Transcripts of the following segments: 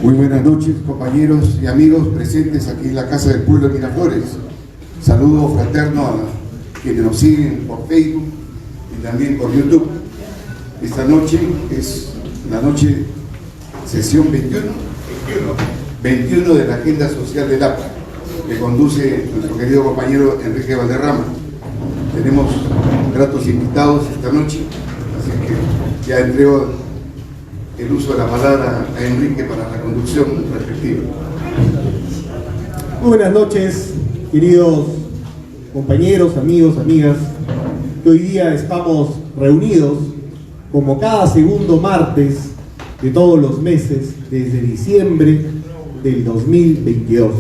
Muy buenas noches, compañeros y amigos presentes aquí en la Casa del Pueblo de Miraflores. Saludo fraterno a quienes nos siguen por Facebook y también por YouTube. Esta noche es la noche, sesión 21 de la Agenda Social del APRA, que conduce nuestro querido compañero Enrique Valderrama. Tenemos gratos invitados esta noche, así que ya entrego el uso de la palabra a Enrique para la conducción respectiva. Muy buenas noches, queridos compañeros, amigos, amigas, que hoy día estamos reunidos como cada segundo martes de todos los meses desde diciembre del 2022.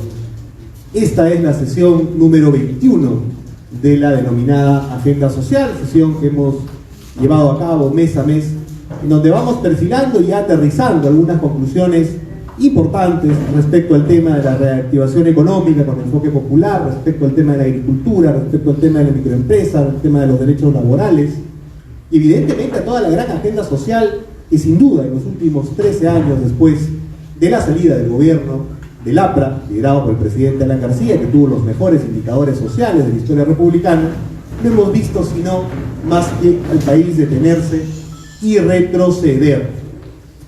Esta es la sesión número 21 de la denominada Agenda Social, sesión que hemos llevado a cabo mes a mes, en donde vamos perfilando y aterrizando algunas conclusiones importantes respecto al tema de la reactivación económica con enfoque popular, respecto al tema de la agricultura, respecto al tema de la microempresa, al tema de los derechos laborales, y evidentemente a toda la gran agenda social que sin duda en los últimos 13 años después de la salida del gobierno del APRA, liderado por el presidente Alan García, que tuvo los mejores indicadores sociales de la historia republicana, no hemos visto sino más que al país detenerse y retroceder.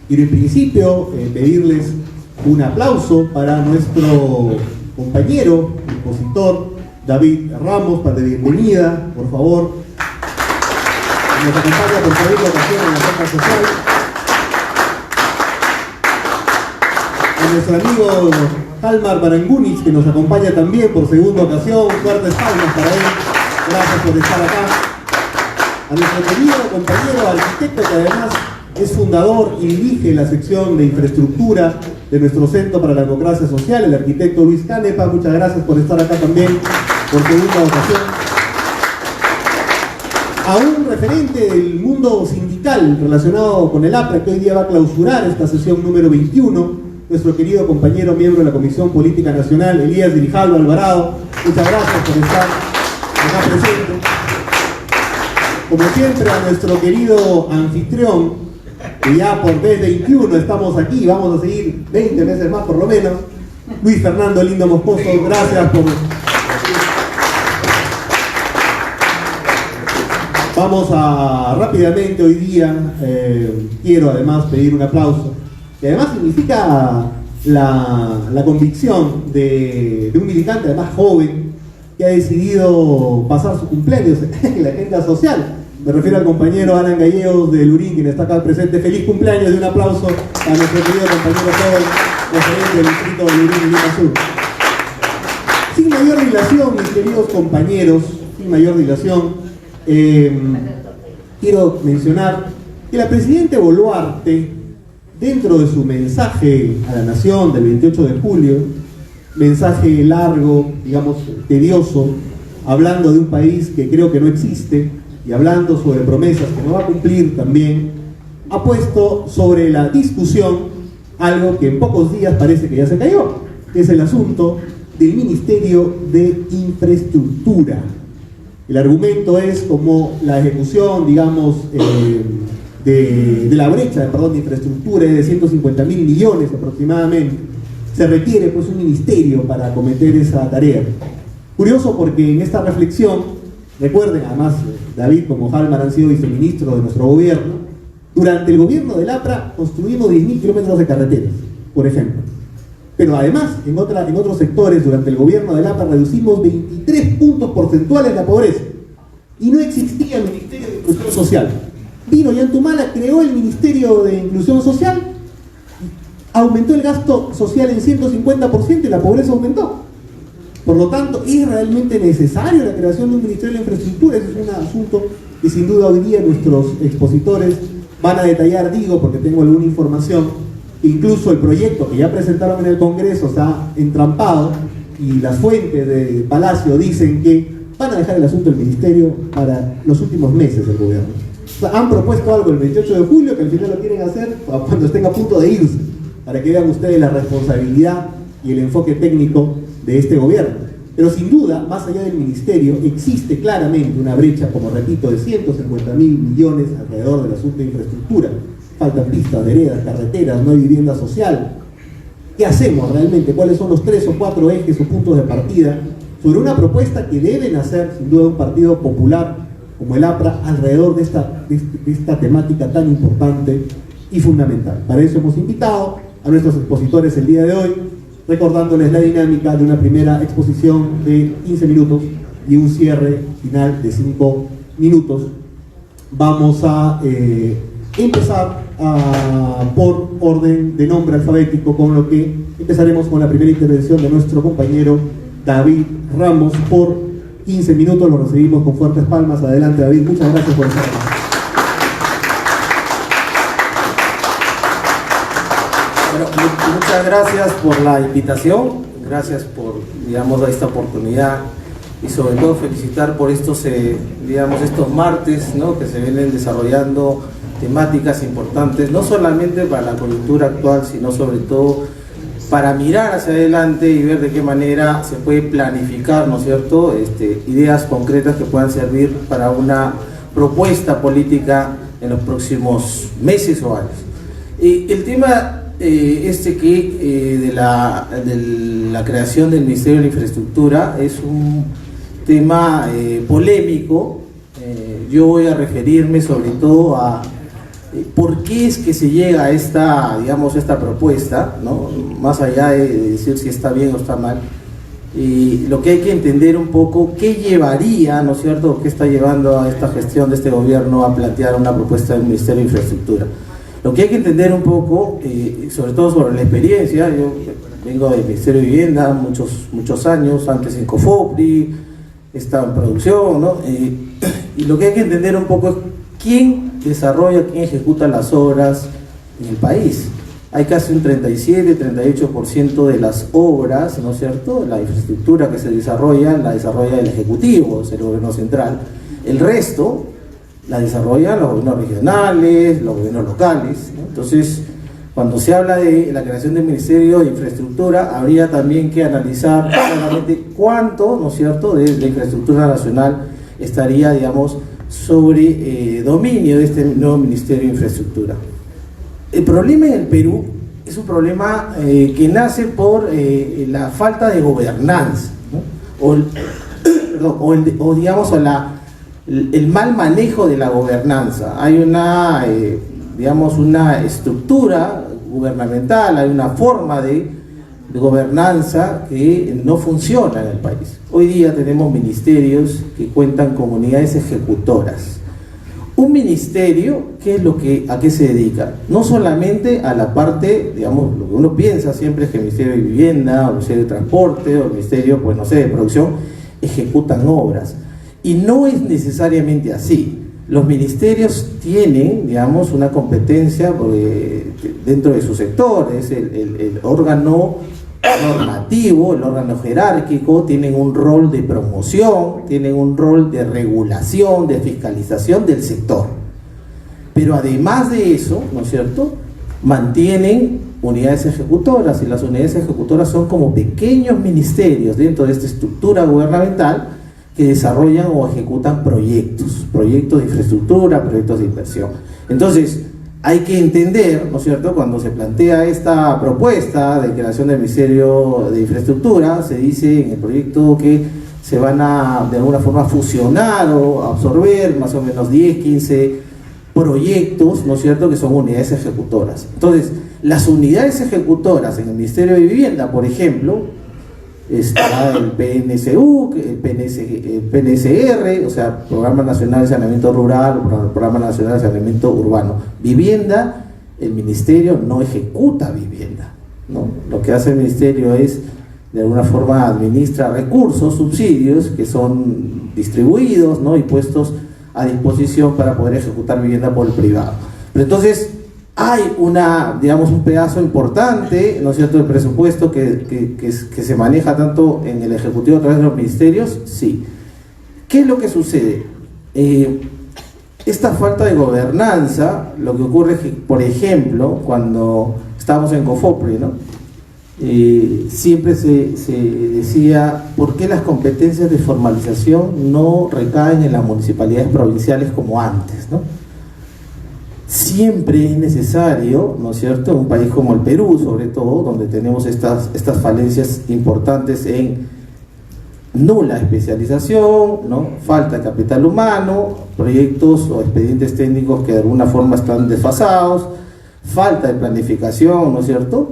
Quiero en principio pedirles un aplauso para nuestro compañero, expositor David Ramos, para la bienvenida, por favor. Nos acompaña por segunda ocasión en la Agenda Social. A nuestro amigo Halmar Barangunis, que nos acompaña también por segunda ocasión. Fuertes palmas para él. Gracias por estar acá. A nuestro querido compañero arquitecto, que además es fundador y dirige la sección de infraestructura de nuestro Centro para la Democracia Social, el arquitecto Luis Canepa. Muchas gracias por estar acá también por segunda ocasión. A un referente del mundo sindical relacionado con el APRA, que hoy día va a clausurar esta sesión número 21, nuestro querido compañero miembro de la Comisión Política Nacional, Elías Grijalvo Alvarado. Muchas gracias por estar acá presente. Como siempre, a nuestro querido anfitrión, que ya por mes 21 estamos aquí, vamos a seguir 20 meses más por lo menos, Luis Fernando Lindo Moscoso. Gracias por... Vamos a rápidamente hoy día, quiero además pedir un aplauso, que además significa la convicción de un militante además joven, que ha decidido pasar su cumpleaños en la agenda social. Me refiero al compañero Alan Gallegos de Lurín, quien está acá presente. Feliz cumpleaños y un aplauso a nuestro querido compañero joven, referente del distrito de Lurín y Lima Sur. Sin mayor dilación, mis queridos compañeros, sin mayor dilación, quiero mencionar que la presidenta Boluarte, dentro de su mensaje a la nación del 28 de julio, mensaje largo, digamos, tedioso, hablando de un país que creo que no existe y hablando sobre promesas que no va a cumplir también, ha puesto sobre la discusión algo que en pocos días parece que ya se cayó, que es el asunto del Ministerio de Infraestructura. El argumento es como la ejecución, digamos, de la brecha de infraestructura es de 150.000 millones aproximadamente. Se requiere pues un ministerio para acometer esa tarea. Curioso porque en esta reflexión, recuerden, además David como Halmar han sido viceministro de nuestro gobierno, durante el gobierno del APRA construimos 10.000 kilómetros de carreteras, por ejemplo. Pero además, en otros sectores, durante el gobierno del APRA reducimos 23 puntos porcentuales la pobreza. Y no existía el Ministerio de Inclusión Social. Vino Yantumala, creó el Ministerio de Inclusión Social, aumentó el gasto social en 150% y la pobreza aumentó. Por lo tanto, es realmente necesario la creación de un Ministerio de Infraestructura. Ese es un asunto que sin duda hoy día nuestros expositores van a detallar, digo, porque tengo alguna información. Incluso el proyecto que ya presentaron en el Congreso está entrampado y las fuentes de Palacio dicen que van a dejar el asunto del Ministerio para los últimos meses del gobierno. O sea, han propuesto algo el 28 de julio que al final lo quieren hacer cuando estén a punto de irse, para que vean ustedes la responsabilidad y el enfoque técnico de este gobierno. Pero sin duda, más allá del ministerio, existe claramente una brecha, como repito, de 150.000 millones alrededor del asunto de infraestructura. Faltan pistas, veredas, carreteras, no hay vivienda social. qué hacemos realmente, cuáles son los 3 o 4 ejes o puntos de partida sobre una propuesta que debe nacer sin duda un partido popular como el APRA alrededor de esta temática tan importante y fundamental. Para eso hemos invitado a nuestros expositores el día de hoy, recordándoles la dinámica de una primera exposición de 15 minutos y un cierre final de 5 minutos. Vamos a empezar por orden de nombre alfabético, con lo que empezaremos con la primera intervención de nuestro compañero David Ramos por 15 minutos. Lo recibimos con fuertes palmas. Adelante, David, muchas gracias por estar aquí. Bueno, muchas gracias por la invitación, gracias por, digamos, esta oportunidad y sobre todo felicitar por estos, estos martes, ¿no?, que se vienen desarrollando temáticas importantes, no solamente para la coyuntura actual, sino sobre todo para mirar hacia adelante y ver de qué manera se puede planificar, ¿no es cierto?, ideas concretas que puedan servir para una propuesta política en los próximos meses o años. El tema de la creación del Ministerio de la Infraestructura es un tema polémico. Yo voy a referirme sobre todo a por qué es que se llega a esta propuesta, ¿no?, más allá de decir si está bien o está mal, y lo que hay que entender un poco, qué llevaría, ¿no es cierto?, qué está llevando a esta gestión de este gobierno a plantear una propuesta del Ministerio de Infraestructura. Lo que hay que entender un poco, sobre todo sobre la experiencia, yo vengo del Ministerio de Vivienda muchos años, antes en COFOPRI, he estado en producción, ¿no? Y lo que hay que entender un poco es quién desarrolla, quién ejecuta las obras en el país. Hay casi un 37-38% de las obras, ¿no es cierto?, la infraestructura que se desarrolla, la desarrolla el Ejecutivo, es el gobierno central. El resto la desarrollan los gobiernos regionales, los gobiernos locales, ¿no? Entonces, cuando se habla de la creación del Ministerio de Infraestructura, habría también que analizar claramente cuánto, ¿no es cierto?, de la infraestructura nacional estaría, digamos, sobre dominio de este nuevo Ministerio de Infraestructura. El problema en el Perú es un problema que nace por la falta de gobernanza, ¿no?, el mal manejo de la gobernanza. Hay una estructura gubernamental, hay una forma de gobernanza que no funciona en el país. Hoy día tenemos ministerios que cuentan con unidades ejecutoras. Un ministerio, ¿a qué se dedica? No solamente a la parte, digamos, lo que uno piensa siempre es que el Ministerio de Vivienda, o el Ministerio de Transporte, o el Ministerio, pues no sé, de Producción, ejecutan obras. Y no es necesariamente así. Los ministerios tienen, digamos, una competencia dentro de su sector, es el órgano normativo, el órgano jerárquico, tienen un rol de promoción, tienen un rol de regulación, de fiscalización del sector. Pero además de eso, ¿no es cierto?, mantienen unidades ejecutoras, y las unidades ejecutoras son como pequeños ministerios dentro de esta estructura gubernamental que desarrollan o ejecutan proyectos de infraestructura, proyectos de inversión. Entonces, hay que entender, ¿no es cierto?, cuando se plantea esta propuesta de creación del Ministerio de Infraestructura, se dice en el proyecto que se van a, de alguna forma, fusionar o absorber más o menos 10, 15 proyectos, ¿no es cierto?, que son unidades ejecutoras. Entonces, las unidades ejecutoras en el Ministerio de Vivienda, por ejemplo, está el PNSU, el PNSR, o sea, Programa Nacional de Saneamiento Rural, Programa Nacional de Saneamiento Urbano. Vivienda, el ministerio no ejecuta vivienda, ¿no? Lo que hace el ministerio es, de alguna forma, administra recursos, subsidios, que son distribuidos, ¿no?, y puestos a disposición para poder ejecutar vivienda por el privado. Pero entonces, hay un pedazo importante, ¿no es cierto?, del presupuesto que se maneja tanto en el Ejecutivo a través de los ministerios. Sí. ¿Qué es lo que sucede? Esta falta de gobernanza, lo que ocurre es que, por ejemplo, cuando estábamos en COFOPRI, ¿no?, siempre se decía, ¿por qué las competencias de formalización no recaen en las municipalidades provinciales como antes, ¿no? siempre es necesario, ¿no es cierto?, en un país como el Perú, sobre todo, donde tenemos estas falencias importantes en nula especialización, ¿no?, falta de capital humano, proyectos o expedientes técnicos que de alguna forma están desfasados, falta de planificación, ¿no es cierto?,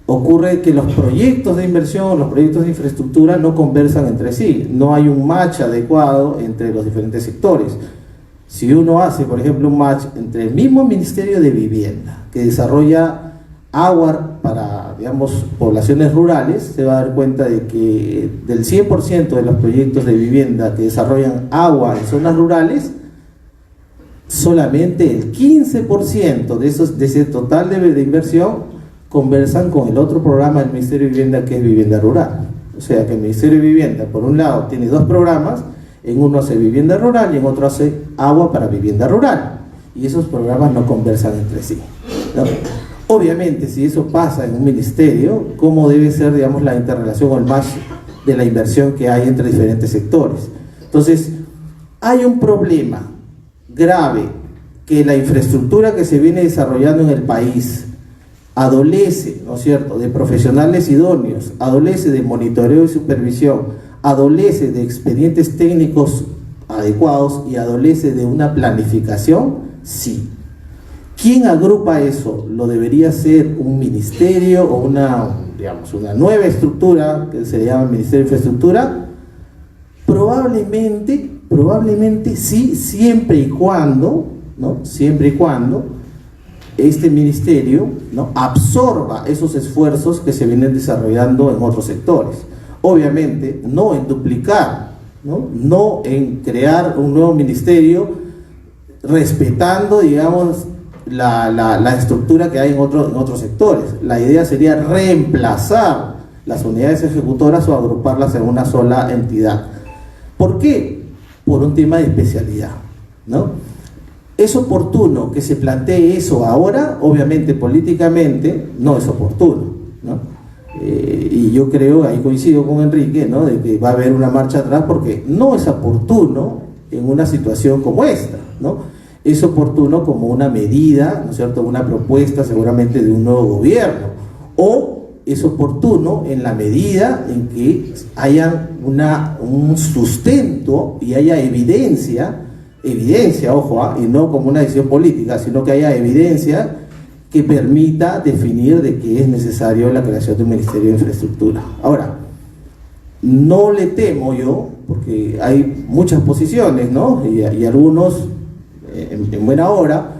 ocurre que los proyectos de inversión, los proyectos de infraestructura no conversan entre sí, no hay un match adecuado entre los diferentes sectores. Si uno hace, por ejemplo, un match entre el mismo Ministerio de Vivienda, que desarrolla agua para, digamos, poblaciones rurales, se va a dar cuenta de que del 100% de los proyectos de vivienda que desarrollan agua en zonas rurales, solamente el 15% de ese total de inversión conversan con el otro programa del Ministerio de Vivienda, que es Vivienda Rural. O sea que el Ministerio de Vivienda, por un lado, tiene dos programas, en uno hace vivienda rural y en otro hace agua para vivienda rural, y esos programas no conversan entre sí, ¿no? Obviamente, si eso pasa en un ministerio, ¿cómo debe ser, digamos, la interrelación o el match de la inversión que hay entre diferentes sectores? Entonces, hay un problema grave, que la infraestructura que se viene desarrollando en el país adolece, ¿no es cierto?, de profesionales idóneos, adolece de monitoreo y supervisión, adolece de expedientes técnicos adecuados y adolece de una planificación. Sí. ¿Quién agrupa eso? ¿Lo debería ser un ministerio o una nueva estructura que se llama Ministerio de Infraestructura? Probablemente sí, siempre y cuando, ¿no?, este ministerio, ¿no?, absorba esos esfuerzos que se vienen desarrollando en otros sectores. Obviamente, no en duplicar, no en crear un nuevo ministerio respetando, digamos, la estructura que hay en otros sectores. La idea sería reemplazar las unidades ejecutoras o agruparlas en una sola entidad. ¿Por qué? Por un tema de especialidad, ¿no? ¿Es oportuno que se plantee eso ahora? Obviamente, políticamente, no es oportuno, ¿no? Y yo creo, ahí coincido con Enrique, ¿no?, de que va a haber una marcha atrás, porque no es oportuno en una situación como esta, ¿no? Es oportuno como una medida, ¿no es cierto?, una propuesta seguramente de un nuevo gobierno, o es oportuno en la medida en que haya un sustento y haya evidencia, ojo, y no como una decisión política, sino que haya evidencia que permita definir de que es necesario la creación de un Ministerio de Infraestructura. Ahora, no le temo yo, porque hay muchas posiciones, ¿no?, y algunos en buena hora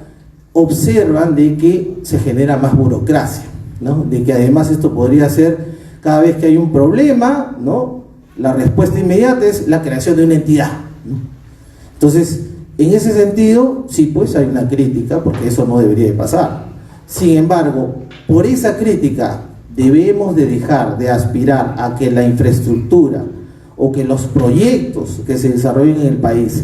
observan de que se genera más burocracia, ¿no?, de que además esto podría ser, cada vez que hay un problema, ¿no?, la respuesta inmediata es la creación de una entidad, ¿no? Entonces, en ese sentido, sí, pues hay una crítica, porque eso no debería de pasar. Sin embargo, por esa crítica debemos de dejar de aspirar a que la infraestructura o que los proyectos que se desarrollen en el país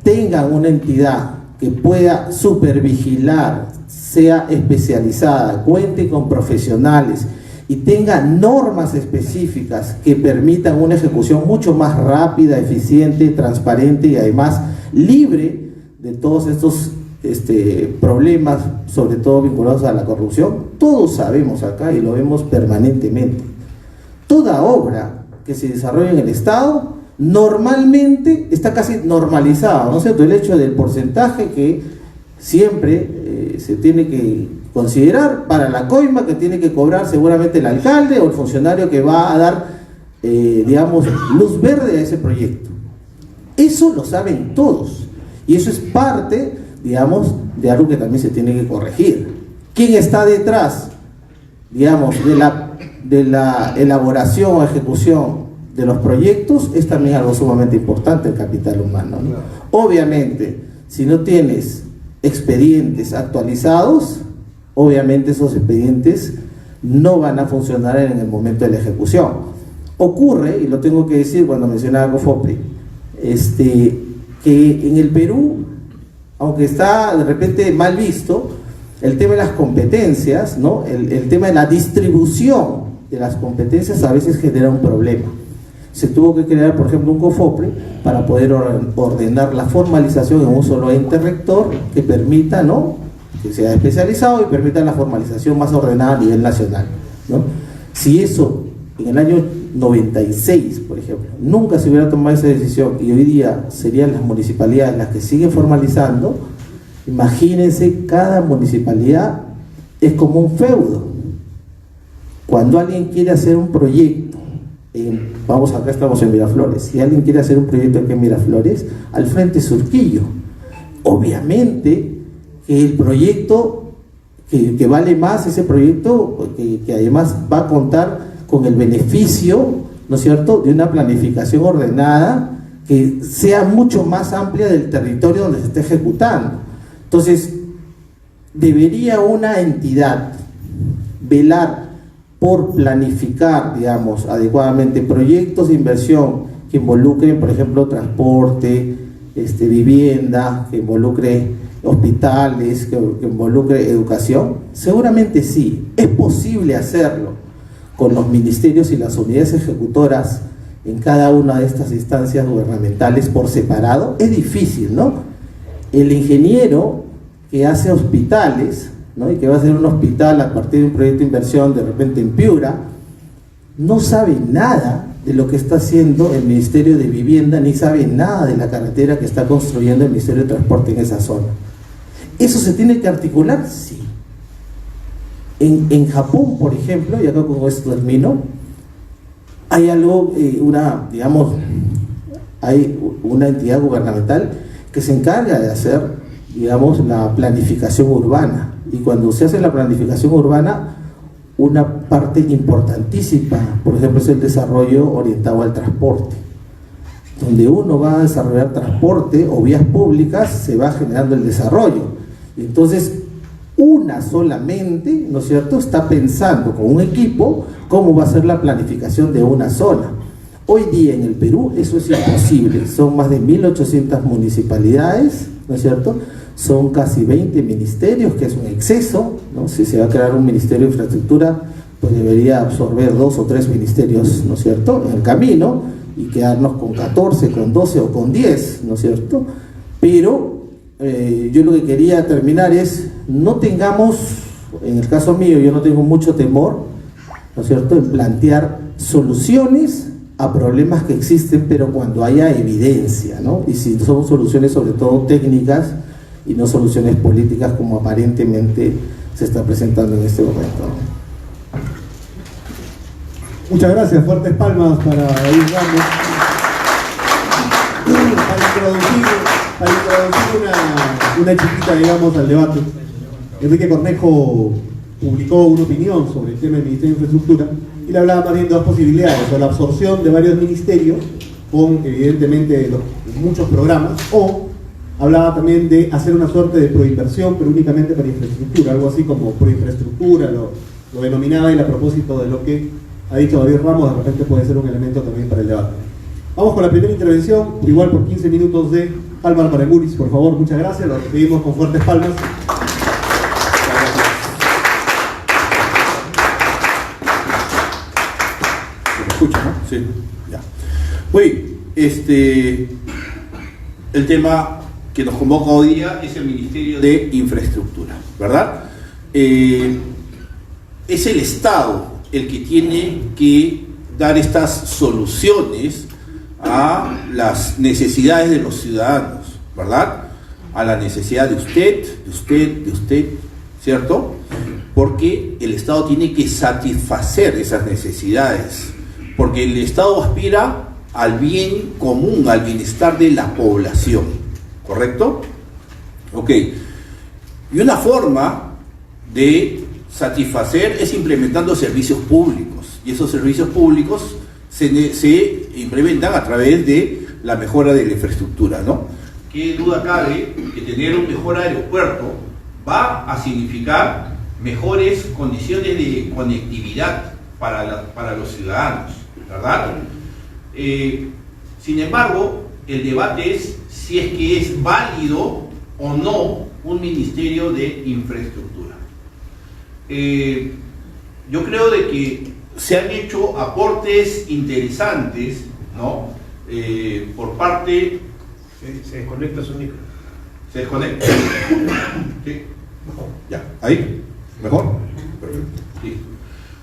tengan una entidad que pueda supervigilar, sea especializada, cuente con profesionales y tenga normas específicas que permitan una ejecución mucho más rápida, eficiente, transparente y además libre de todos estos problemas, sobre todo vinculados a la corrupción. Todos sabemos acá y lo vemos permanentemente. Toda obra que se desarrolla en el Estado normalmente está casi normalizado, ¿no es cierto?, el hecho del porcentaje que siempre se tiene que considerar para la coima que tiene que cobrar seguramente el alcalde o el funcionario que va a dar, digamos, luz verde a ese proyecto. Eso lo saben todos y eso es parte, digamos, de algo que también se tiene que corregir. ¿Quién está detrás, digamos, de la elaboración o ejecución de los proyectos? Es también algo sumamente importante, el capital humano, ¿no? Obviamente, si no tienes expedientes actualizados, obviamente esos expedientes no van a funcionar en el momento de la ejecución. Ocurre, y lo tengo que decir cuando mencionaba COFOPRI, que en el Perú, aunque está de repente mal visto, el tema de las competencias, ¿no?, el tema de la distribución de las competencias a veces genera un problema. Se tuvo que crear, por ejemplo, un COFOPRI para poder ordenar la formalización en un solo ente rector que permita, ¿no?, que sea especializado y permita la formalización más ordenada a nivel nacional, ¿no? Si eso en el año 96, por ejemplo, nunca se hubiera tomado esa decisión y hoy día serían las municipalidades las que siguen formalizando, imagínense, cada municipalidad es como un feudo. Cuando alguien quiere hacer un proyecto, acá estamos en Miraflores, si alguien quiere hacer un proyecto aquí en Miraflores, al frente es Surquillo. Obviamente que el proyecto que vale más, ese proyecto que además va a contar con el beneficio, ¿no es cierto?, de una planificación ordenada que sea mucho más amplia del territorio donde se está ejecutando. Entonces, debería una entidad velar por planificar, digamos, adecuadamente proyectos de inversión que involucren, por ejemplo, transporte, vivienda, que involucre hospitales, que involucre educación. Seguramente sí, es posible hacerlo con los ministerios y las unidades ejecutoras en cada una de estas instancias gubernamentales por separado. Es difícil, ¿no? El ingeniero que hace hospitales, ¿no?, y que va a hacer un hospital a partir de un proyecto de inversión de repente en Piura, no sabe nada de lo que está haciendo el Ministerio de Vivienda, ni sabe nada de la carretera que está construyendo el Ministerio de Transporte en esa zona. ¿Eso se tiene que articular? Sí. En Japón, por ejemplo, y acá con esto termino, hay algo, hay una entidad gubernamental que se encarga de hacer, digamos, la planificación urbana. Y cuando se hace la planificación urbana, una parte importantísima, por ejemplo, es el desarrollo orientado al transporte. Donde uno va a desarrollar transporte o vías públicas, se va generando el desarrollo. Entonces, una solamente, ¿no es cierto?, está pensando con un equipo cómo va a ser la planificación de una zona. Hoy día en el Perú eso es imposible. Son más de 1.800 municipalidades, ¿no es cierto?, son casi 20 ministerios, que es un exceso, ¿no? Si se va a crear un ministerio de infraestructura, pues debería absorber 2 o 3 ministerios, ¿no es cierto?, en el camino, y quedarnos con 14, con 12 o con 10, ¿no es cierto? Pero yo lo que quería terminar es, no tengamos, en el caso mío, yo no tengo mucho temor, ¿no es cierto?, en plantear soluciones a problemas que existen, pero cuando haya evidencia, ¿no? Y si son soluciones sobre todo técnicas y no soluciones políticas como aparentemente se está presentando en este momento. Muchas gracias, fuertes palmas para David Ramos. Para introducir una chiquita, digamos, al debate. Enrique Cornejo publicó una opinión sobre el tema del Ministerio de Infraestructura y le hablaba más bien de dos posibilidades: o la absorción de varios ministerios con, evidentemente, muchos programas, o hablaba también de hacer una suerte de proinversión, pero únicamente para infraestructura, algo así como proinfraestructura, lo denominaba, y a propósito de lo que ha dicho David Ramos, de repente puede ser un elemento también para el debate. Vamos con la primera intervención, igual por 15 minutos, de Álvaro Marenguris, por favor, muchas gracias, lo recibimos con fuertes palmas. ¿Se me escucha, no? Sí, ya. Muy, el tema que nos convoca hoy día es el Ministerio de Infraestructura, ¿verdad? Es el Estado el que tiene que dar estas soluciones a las necesidades de los ciudadanos, ¿verdad? A la necesidad de usted, ¿cierto? Porque el Estado tiene que satisfacer esas necesidades, porque el Estado aspira al bien común, al bienestar de la población, ¿correcto? Ok. Y una forma de satisfacer es implementando servicios públicos, y esos servicios públicos se implementan a través de la mejora de la infraestructura, ¿no? Qué duda cabe que tener un mejor aeropuerto va a significar mejores condiciones de conectividad para los ciudadanos, ¿verdad? Sin embargo, el debate es si es que es válido o no un ministerio de infraestructura. Yo creo de que se han hecho aportes interesantes, ¿no? Por parte... Se desconecta su micro. ¿Se desconecta? ¿Sí? Ya, ¿ahí? ¿Mejor? Perfecto. Sí.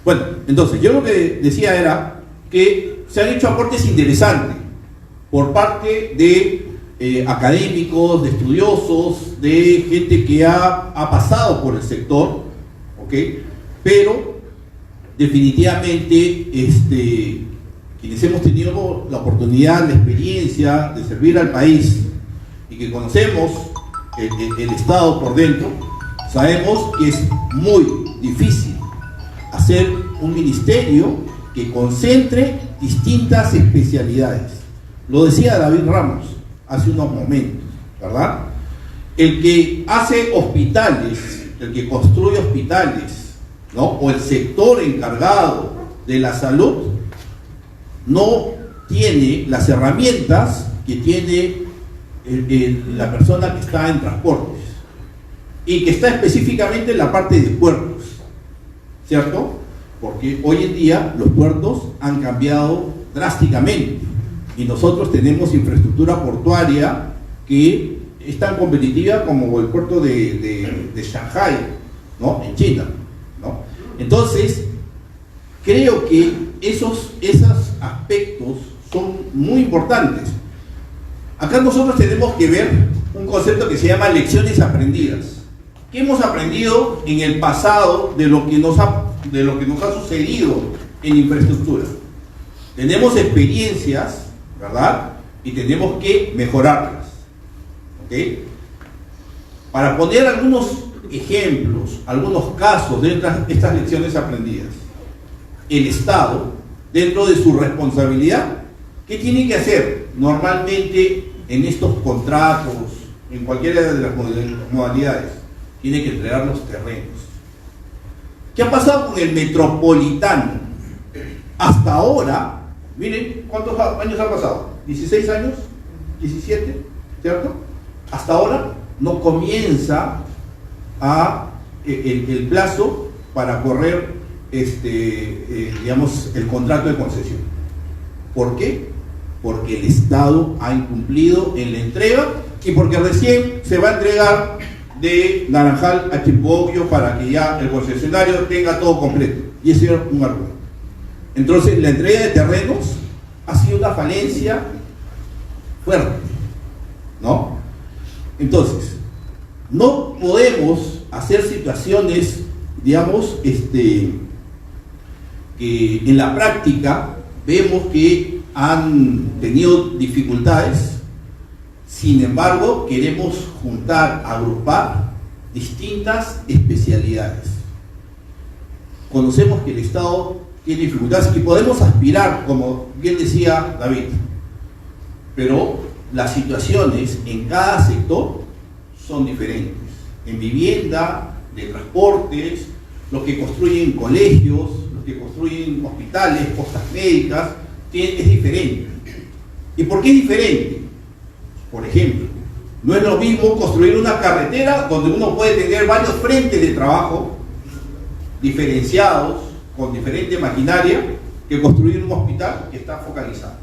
Bueno, entonces, yo lo que decía era que se han hecho aportes interesantes por parte de académicos, de estudiosos, de gente que ha pasado por el sector, ¿ok? Pero definitivamente quienes hemos tenido la oportunidad, la experiencia de servir al país y que conocemos el Estado por dentro, sabemos que es muy difícil hacer un ministerio que concentre distintas especialidades. Lo decía David Ramos hace unos momentos, ¿verdad? El que hace hospitales, el que construye hospitales, ¿no? O el sector encargado de la salud no tiene las herramientas que tiene la persona que está en transportes y que está específicamente en la parte de puertos, ¿cierto? Porque hoy en día los puertos han cambiado drásticamente y nosotros tenemos infraestructura portuaria que es tan competitiva como el puerto de Shanghai, ¿no? En China, ¿no? Entonces, creo que esos aspectos son muy importantes. Acá nosotros tenemos que ver un concepto que se llama lecciones aprendidas. ¿Qué hemos aprendido en el pasado de lo que nos ha sucedido en infraestructura? Tenemos experiencias, ¿verdad? Y tenemos que mejorarlas, ¿ok? Para poner algunos ejemplos, algunos casos de estas lecciones aprendidas. El Estado, dentro de su responsabilidad, ¿qué tiene que hacer? Normalmente en estos contratos, en cualquiera de las modalidades, tiene que entregar los terrenos. ¿Qué ha pasado con el metropolitano? Hasta ahora, miren cuántos años han pasado, 16 años, 17, ¿cierto? Hasta ahora no comienza el plazo para correr digamos, el contrato de concesión. ¿Por qué? Porque el Estado ha incumplido en la entrega y porque recién se va a entregar de Naranjal a Chimboquio para que ya el concesionario tenga todo completo. Y ese era un argumento. Entonces, la entrega de terrenos ha sido una falencia fuerte, ¿no? Entonces, no podemos hacer situaciones, digamos, que en la práctica vemos que han tenido dificultades. Sin embargo, queremos juntar, agrupar distintas especialidades. Conocemos que el Estado tiene dificultades y podemos aspirar, como bien decía David, pero las situaciones en cada sector son diferentes. En vivienda, de transportes, los que construyen colegios, los que construyen hospitales, postas médicas, es diferente. ¿Y por qué es diferente? Por ejemplo, no es lo mismo construir una carretera donde uno puede tener varios frentes de trabajo diferenciados, con diferente maquinaria, que construir un hospital que está focalizado,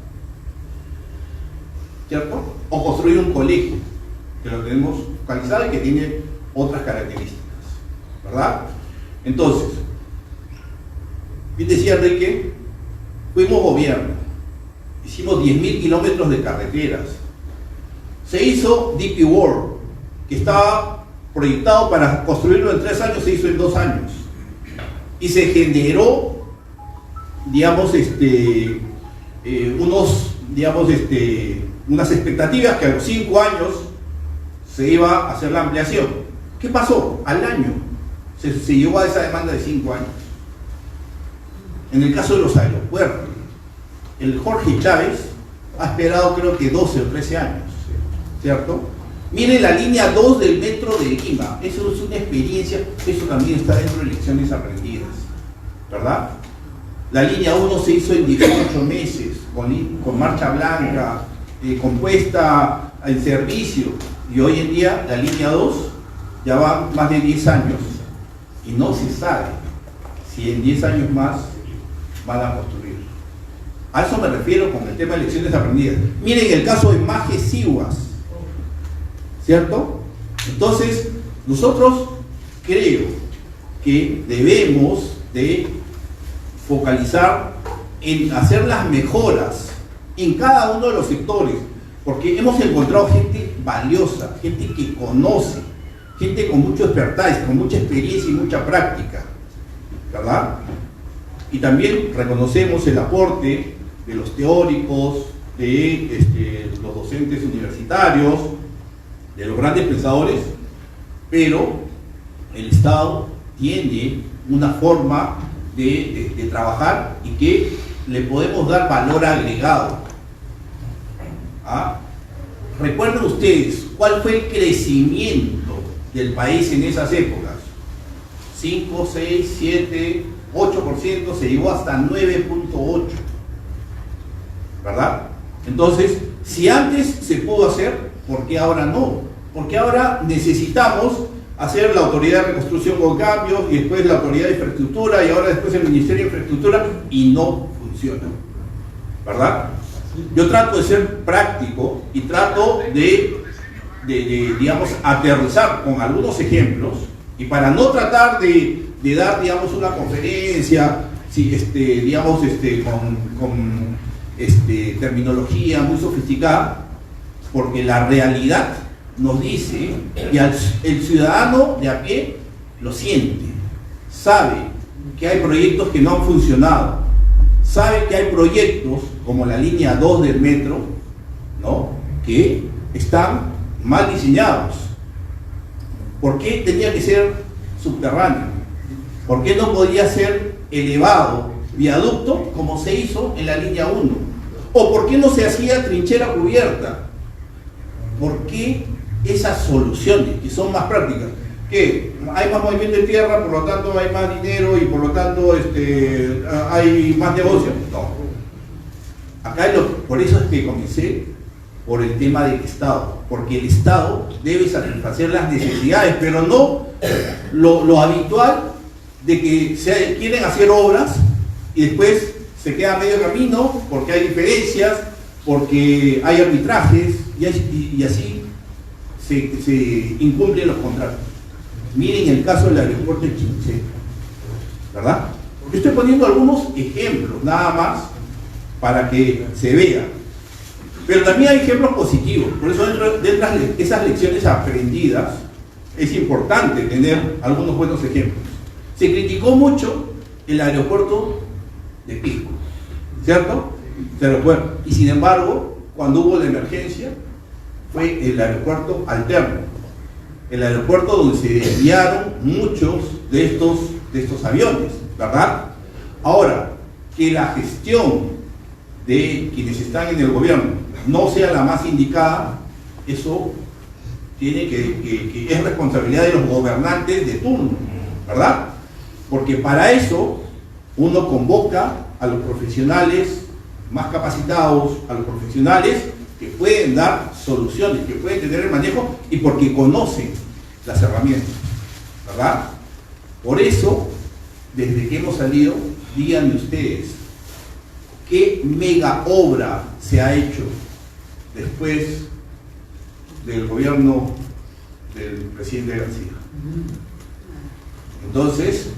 ¿cierto? O construir un colegio, que lo tenemos focalizado y que tiene otras características, ¿verdad? Entonces, bien decía Enrique, fuimos gobierno, hicimos 10.000 kilómetros de carreteras, se hizo DP World, que estaba proyectado para construirlo en 3 años, se hizo en 2 años, y se generó, digamos, unas expectativas que a los 5 años se iba a hacer la ampliación. ¿Qué pasó? Al año se llegó a esa demanda de 5 años. En el caso de los aeropuertos, el Jorge Chávez ha esperado creo que 12 o 13 años, ¿cierto? Miren la línea 2 del metro de Lima, eso es una experiencia, eso también está dentro de lecciones aprendidas, ¿verdad? La línea 1 se hizo en 18 meses, con marcha blanca, con puesta en servicio, y hoy en día la línea 2 ya va más de 10 años, y no se sabe si en 10 años más van a construir. A eso me refiero con el tema de lecciones aprendidas. Miren el caso de Maje Sihuas, ¿cierto? Entonces, nosotros creo que debemos de focalizar en hacer las mejoras en cada uno de los sectores, porque hemos encontrado gente valiosa, gente que conoce, gente con mucho expertise, con mucha experiencia y mucha práctica, ¿verdad? Y también reconocemos el aporte de los teóricos, de los docentes universitarios, de los grandes pensadores, pero el Estado tiene una forma de trabajar y que le podemos dar valor agregado. ¿Ah? Recuerden ustedes cuál fue el crecimiento del país en esas épocas. 5, 6, 7, 8%, se llegó hasta 9.8%, ¿verdad? Entonces, si antes se pudo hacer, ¿por qué ahora no? Porque ahora necesitamos hacer la autoridad de reconstrucción con cambios y después la autoridad de infraestructura y ahora después el Ministerio de Infraestructura y no funciona, ¿verdad? Yo trato de ser práctico y trato de digamos, aterrizar con algunos ejemplos, y para no tratar de dar, digamos, una conferencia, digamos, con terminología muy sofisticada, porque la realidad nos dice que el ciudadano de a pie lo siente, sabe que hay proyectos que no han funcionado, sabe que hay proyectos como la línea 2 del metro, ¿no?, que están mal diseñados. ¿Por qué tenía que ser subterráneo? ¿Por qué no podía ser elevado, viaducto, como se hizo en la línea 1? ¿O por qué no se hacía trinchera cubierta? ¿Por qué esas soluciones que son más prácticas? ¿Qué? Hay más movimiento de tierra, por lo tanto hay más dinero y por lo tanto hay más negocio. No. Acá por eso es que comencé por el tema del Estado, porque el Estado debe satisfacer las necesidades, pero no lo habitual de que quieren hacer obras y después se queda a medio camino porque hay diferencias, porque hay arbitrajes y así se incumplen los contratos. Miren el caso del aeropuerto de Chinchero, ¿verdad? Yo estoy poniendo algunos ejemplos nada más para que se vea, pero también hay ejemplos positivos. Por eso dentro de esas lecciones aprendidas es importante tener algunos buenos ejemplos. Se criticó mucho el aeropuerto de Pisco, ¿cierto? Y sin embargo, cuando hubo la emergencia, fue el aeropuerto alterno, el aeropuerto donde se desviaron muchos de estos aviones, ¿verdad? Ahora, que la gestión de quienes están en el gobierno no sea la más indicada, eso tiene que es responsabilidad de los gobernantes de turno, ¿verdad? Porque para eso uno convoca a los profesionales más capacitados, a los profesionales que pueden dar soluciones, que pueden tener el manejo y porque conocen las herramientas, ¿verdad? Por eso, desde que hemos salido, díganme ustedes, ¿qué mega obra se ha hecho después del gobierno del presidente García? Entonces,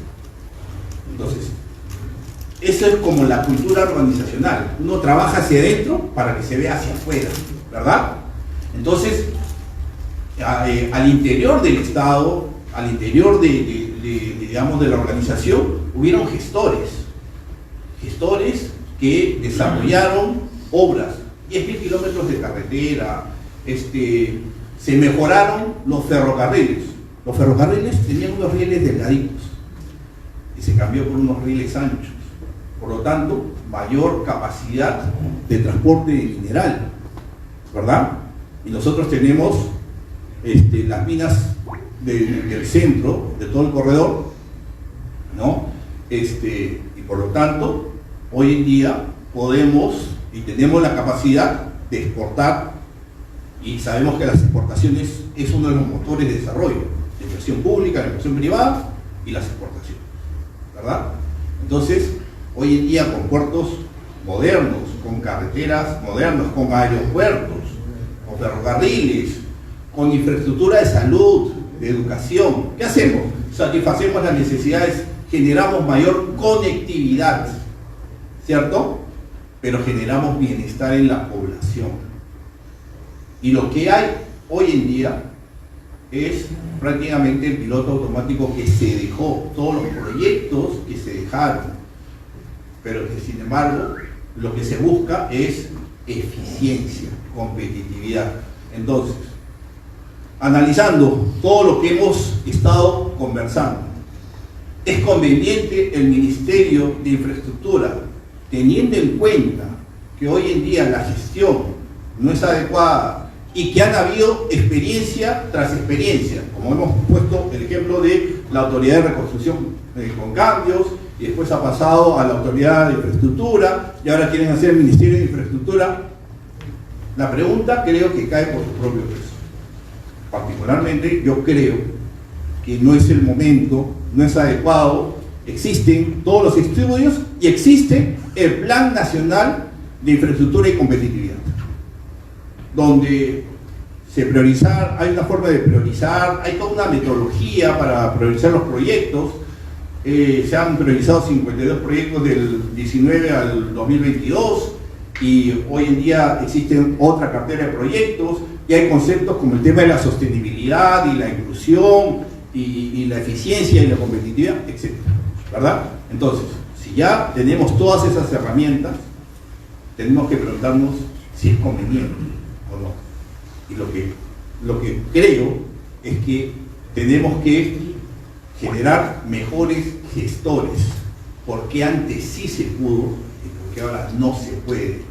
eso es como la cultura organizacional. Uno trabaja hacia adentro para que se vea hacia afuera, ¿verdad? Entonces, al interior del Estado, al interior digamos, de la organización, hubieron gestores que desarrollaron obras, 10.000 kilómetros de carretera, se mejoraron los ferrocarriles. Los ferrocarriles tenían unos rieles delgaditos y se cambió por unos rieles anchos. Por lo tanto, mayor capacidad de transporte de mineral, ¿verdad? Y nosotros tenemos las minas del centro, de todo el corredor, ¿no? Y por lo tanto, hoy en día podemos y tenemos la capacidad de exportar, y sabemos que las exportaciones es uno de los motores de desarrollo, la inversión pública, la inversión privada y las exportaciones, ¿verdad? Entonces, hoy en día con puertos modernos, con carreteras modernas, con aeropuertos, con ferrocarriles, con infraestructura de salud, de educación, ¿qué hacemos? satisfacemos las necesidades, generamos mayor conectividad, ¿cierto? Pero generamos bienestar en la población. Y lo que hay hoy en día es prácticamente el piloto automático que se dejó, todos los proyectos que se dejaron, pero que sin embargo lo que se busca es eficiencia, competitividad. Entonces, analizando todo lo que hemos estado conversando, es conveniente el Ministerio de Infraestructura, teniendo en cuenta que hoy en día la gestión no es adecuada y que han habido experiencia tras experiencia, como hemos puesto el ejemplo de la Autoridad de Reconstrucción con cambios, y después ha pasado a la Autoridad de Infraestructura, y ahora quieren hacer el Ministerio de Infraestructura. La pregunta creo que cae por su propio peso. Particularmente yo creo que no es el momento, no es adecuado. Existen todos los estudios y existe el Plan Nacional de Infraestructura y Competitividad, donde hay una forma de priorizar, hay toda una metodología para priorizar los proyectos. Se han priorizado 52 proyectos del 19 al 2022 y hoy en día existen otra cartera de proyectos y hay conceptos como el tema de la sostenibilidad y la inclusión y la eficiencia y la competitividad, etc. ¿Verdad? Entonces, si ya tenemos todas esas herramientas, tenemos que preguntarnos si es conveniente o no. Y lo que creo es que tenemos que generar mejores gestores, porque antes sí se pudo y porque ahora no se puede,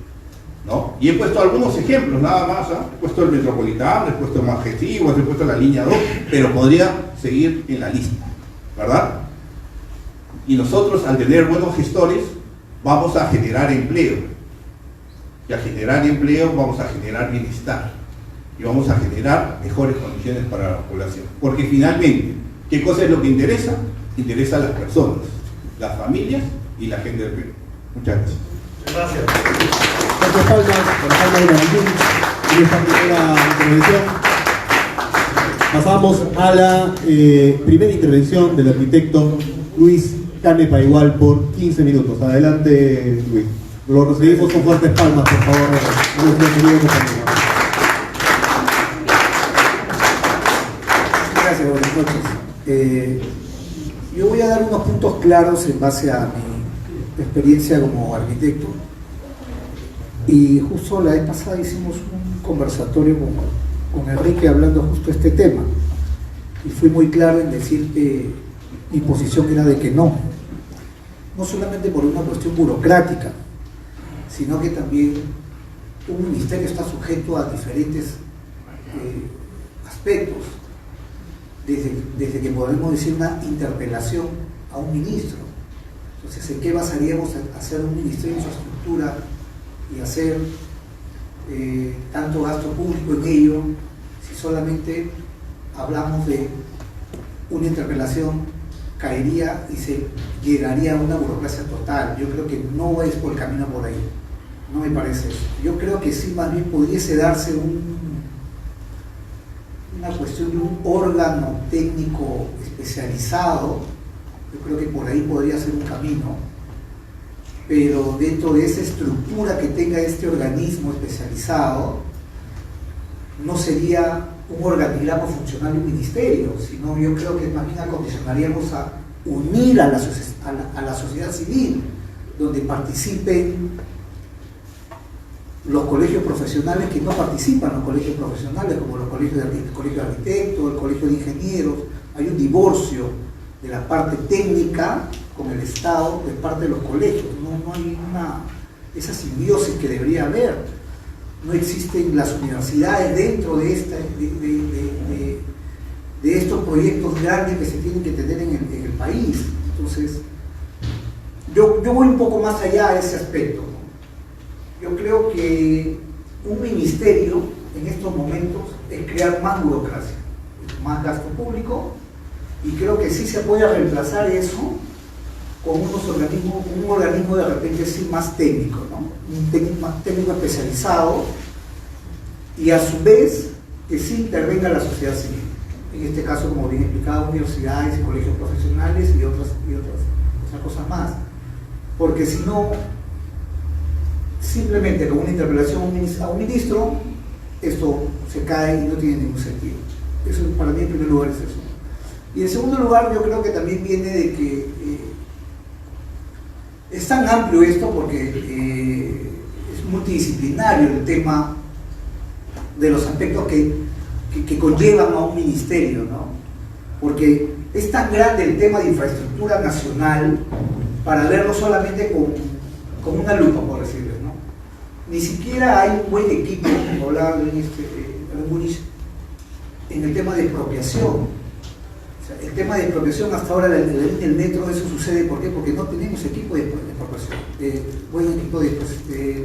¿no? Y he puesto algunos ejemplos nada más, ¿eh? He puesto el Metropolitano, he puesto el Majestivo, he puesto la línea 2, pero podría seguir en la lista, ¿verdad? Y nosotros, al tener buenos gestores, vamos a generar empleo, y al generar empleo vamos a generar bienestar y vamos a generar mejores condiciones para la población, porque finalmente, ¿qué cosa es lo que interesa? Interesa a las personas, las familias y la gente del Perú. Muchas gracias. Gracias. Gracias, palmas por Palma de Martín en esta primera intervención. Pasamos a la primera intervención del arquitecto Luis Canepa, igual por 15 minutos. Adelante, Luis. Lo recibimos con fuertes palmas, por favor, a nuestro querido compañero. Gracias, buenas noches. Yo voy a dar unos puntos claros en base a mi experiencia como arquitecto. Y justo la vez pasada hicimos un conversatorio con Enrique hablando justo de este tema. Y fui muy claro en decir que mi posición era de que no solamente por una cuestión burocrática, sino que también un ministerio está sujeto a diferentes aspectos. Desde que podemos decir una interpelación a un ministro. Entonces, ¿en qué basaríamos hacer un ministerio de infraestructura y hacer tanto gasto público en ello si solamente hablamos de una interpelación? Caería y se llegaría a una burocracia total. Yo creo que no es por el camino por ahí, no me parece eso. Yo creo que sí, más bien pudiese darse una cuestión de un órgano técnico especializado. Yo creo que por ahí podría ser un camino, pero dentro de esa estructura que tenga este organismo especializado no sería un organigrama funcional de un ministerio, sino yo creo que más bien acondicionaríamos a unir a la sociedad civil, donde participen los colegios profesionales que no participan, los colegios profesionales como el colegio de arquitectos, el colegio de ingenieros. Hay un divorcio de la parte técnica con el Estado de parte de los colegios. No hay esa simbiosis que debería haber. No existen las universidades dentro de estos proyectos grandes que se tienen que tener en el país. Entonces, yo voy un poco más allá de ese aspecto. Yo creo que un ministerio en estos momentos es crear más burocracia, más gasto público, y creo que sí se puede reemplazar eso con un organismo de repente sí más técnico, ¿no? Un técnico especializado, y a su vez que sí intervenga la sociedad civil. en este caso, como bien explicado, universidades y colegios profesionales y otras cosas más. Porque si no, simplemente con una interpelación a un ministro, esto se cae y no tiene ningún sentido. Eso para mí en primer lugar es eso. Y en segundo lugar, yo creo que también viene de que es tan amplio esto porque es multidisciplinario el tema de los aspectos que conllevan a un ministerio, ¿no? Porque es tan grande el tema de infraestructura nacional para verlo solamente con una lupa, por decirlo, ¿no? Ni siquiera hay un buen equipo, como hablaba en el tema de expropiación. El tema de expropiación hasta ahora en el metro, eso sucede, ¿por qué? Porque no tenemos equipo de expropiación, buen equipo de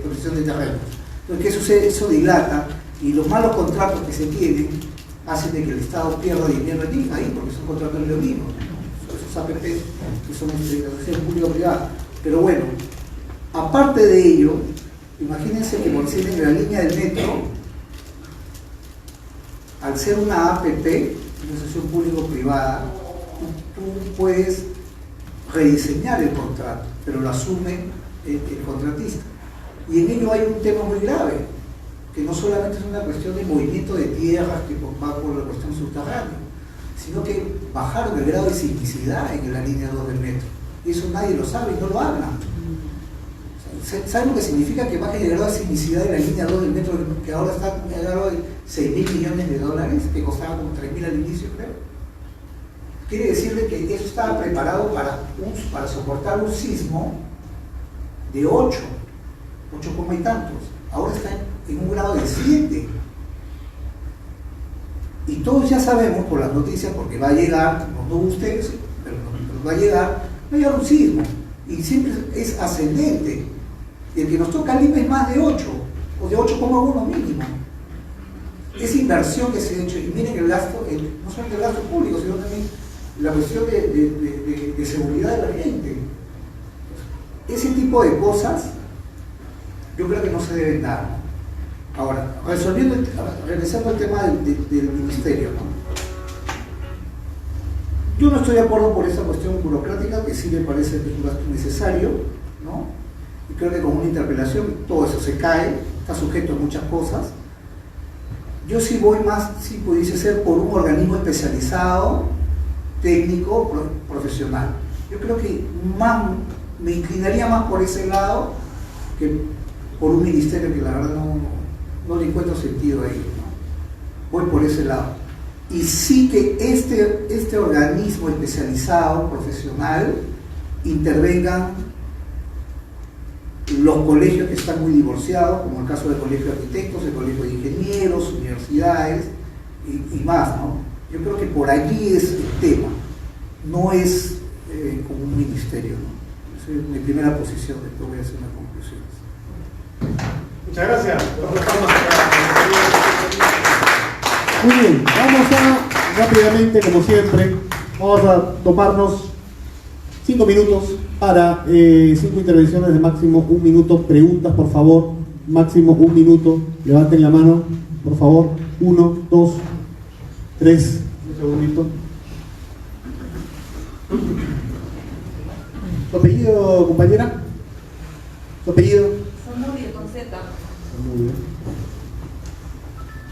protección de terrenos. Entonces, ¿qué sucede? Eso dilata y los malos contratos que se tienen hacen de que el Estado pierda dinero ahí, porque son contratos leoninos, ¿no? Esos APP que son asociaciones público-privadas. Pero bueno, aparte de ello, imagínense que por decir en la línea del metro, al ser una APP, una asociación público-privada, tú puedes rediseñar el contrato, pero lo asume el contratista. Y en ello hay un tema muy grave, que no solamente es una cuestión de movimiento de tierras que va por la cuestión subterránea, sino que bajaron el grado de sismicidad en la línea 2 del metro. Y eso nadie lo sabe y no lo hablan. ¿Saben lo que significa que baje el grado de sismicidad de la línea 2 del metro, que ahora está en el grado de 6.000 millones de dólares, que costaba como 3.000 al inicio, creo? Quiere decirle que eso estaba preparado para soportar un sismo de 8 y tantos. Ahora está en un grado de 7. Y todos ya sabemos por las noticias, porque va a llegar, no ustedes, pero va a llegar un sismo. Y siempre es ascendente. Y el que nos toca Lima es más de 8, o de 8,1 mínimo. Esa inversión que se ha hecho, y miren el gasto, no solamente el gasto público, sino también la cuestión de seguridad de la gente. Ese tipo de cosas, yo creo que no se deben dar. Ahora, regresando al tema del ministerio, ¿no? Yo no estoy de acuerdo por esa cuestión burocrática, que sí me parece que es un gasto necesario, ¿no? Y creo que con una interpelación todo eso se cae, está sujeto a muchas cosas. Yo sí voy más, si pudiese ser, por un organismo especializado, técnico, profesional. Yo creo que me inclinaría más por ese lado que por un ministerio que la verdad no le encuentro sentido ahí, ¿no? Voy por ese lado. Y sí que este organismo especializado, profesional, intervengan los colegios que están muy divorciados, como el caso del Colegio de Arquitectos, el Colegio de Ingenieros, universidades y más, ¿no? Yo creo que por allí es el tema, no es como un ministerio, ¿no? Esa es mi primera posición, después voy a hacer unas conclusiones. Muchas gracias. Muy bien, vamos a rápidamente, como siempre, vamos a tomarnos 5 minutos para 5 intervenciones de máximo 1 minuto. Preguntas, por favor, máximo 1 minuto. Levanten la mano, por favor. 1, 2, 3. Un segundito. ¿Tu apellido, compañera? ¿Tu apellido? Zamudio, con Z. Muy bien.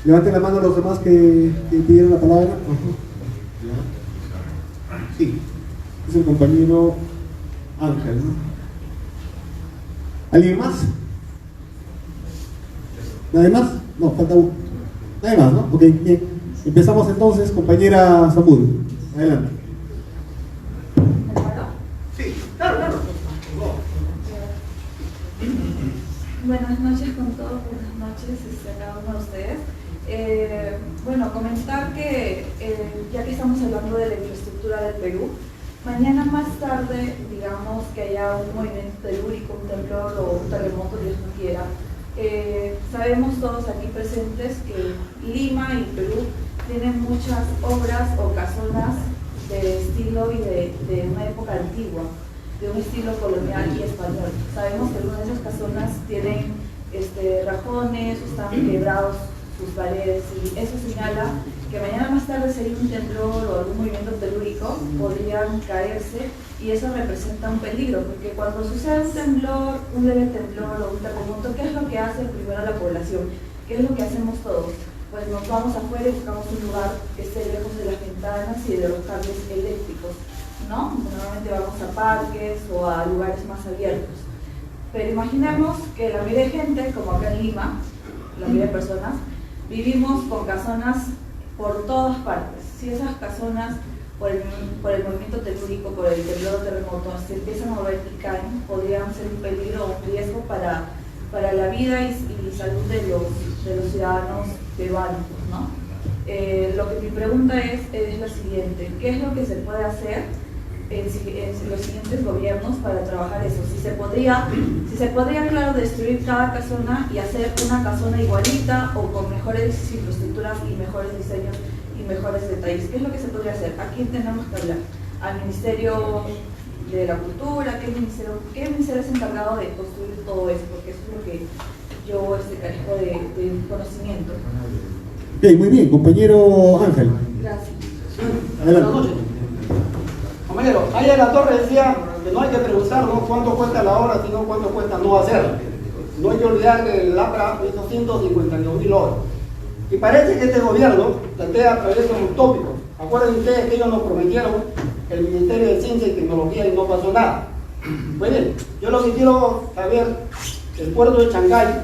Levanten la mano los demás que pidieron la palabra. Sí, es el compañero Ángel, ¿no? ¿Alguien más? ¿Nadie más? No, falta uno. Nadie más, ¿no? Ok, bien. Empezamos entonces, compañera Zamudio. Adelante. Sí, claro. Buenas noches con todos, buenas noches a cada uno de ustedes. Bueno, comentar que ya que estamos hablando de la infraestructura del Perú, mañana más tarde, digamos que haya un movimiento telúrico, un temblor o un terremoto, Dios no quiera, sabemos todos aquí presentes que Lima y Perú tienen muchas obras o casonas de estilo y de una época antigua, de un estilo colonial y español. Sabemos que algunas de esas casonas tienen rajones, están quebrados sus paredes, y eso señala que mañana más tarde sería un temblor o algún movimiento telúrico, podrían caerse y eso representa un peligro, porque cuando sucede un temblor, un leve temblor o un terremoto, ¿qué es lo que hace primero la población? ¿Qué es lo que hacemos todos? Pues nos vamos afuera y buscamos un lugar que esté lejos de las ventanas y de los cables eléctricos, ¿no? Normalmente vamos a parques o a lugares más abiertos. Pero imaginemos que la mayoría de gente, como acá en Lima, la mayoría de personas, vivimos con casonas por todas partes. Si esas casonas, por el movimiento telúrico, por el temblor o terremoto, se empiezan a mover y caen, podrían ser un peligro o un riesgo para la vida y salud de los ciudadanos peruanos, ¿no? Mi pregunta es la siguiente: ¿qué es lo que se puede hacer en los siguientes gobiernos para trabajar eso? Si se podría, claro, destruir cada casona y hacer una casona igualita o con mejores infraestructuras y mejores diseños y mejores detalles. ¿Qué es lo que se podría hacer? ¿A quién tenemos que hablar? ¿Al Ministerio de la Cultura? ¿Qué ministerio es encargado de construir todo eso? Porque eso es lo que yo carezco de conocimiento. Ok, muy bien, compañero Ángel. Gracias. Adelante. Buenas noches. Compañero, ayer la Torre decía que no hay que preguntar, ¿no?, cuánto cuesta la obra, sino cuánto cuesta no hacerla. No hay que olvidar que el APRA hizo 152.000 obras. Y parece que este gobierno plantea proyectos utópicos. Acuérdense ustedes que ellos nos prometieron el Ministerio de Ciencia y Tecnología y no pasó nada. Pues bien, yo lo que quiero saber, el puerto de Chancay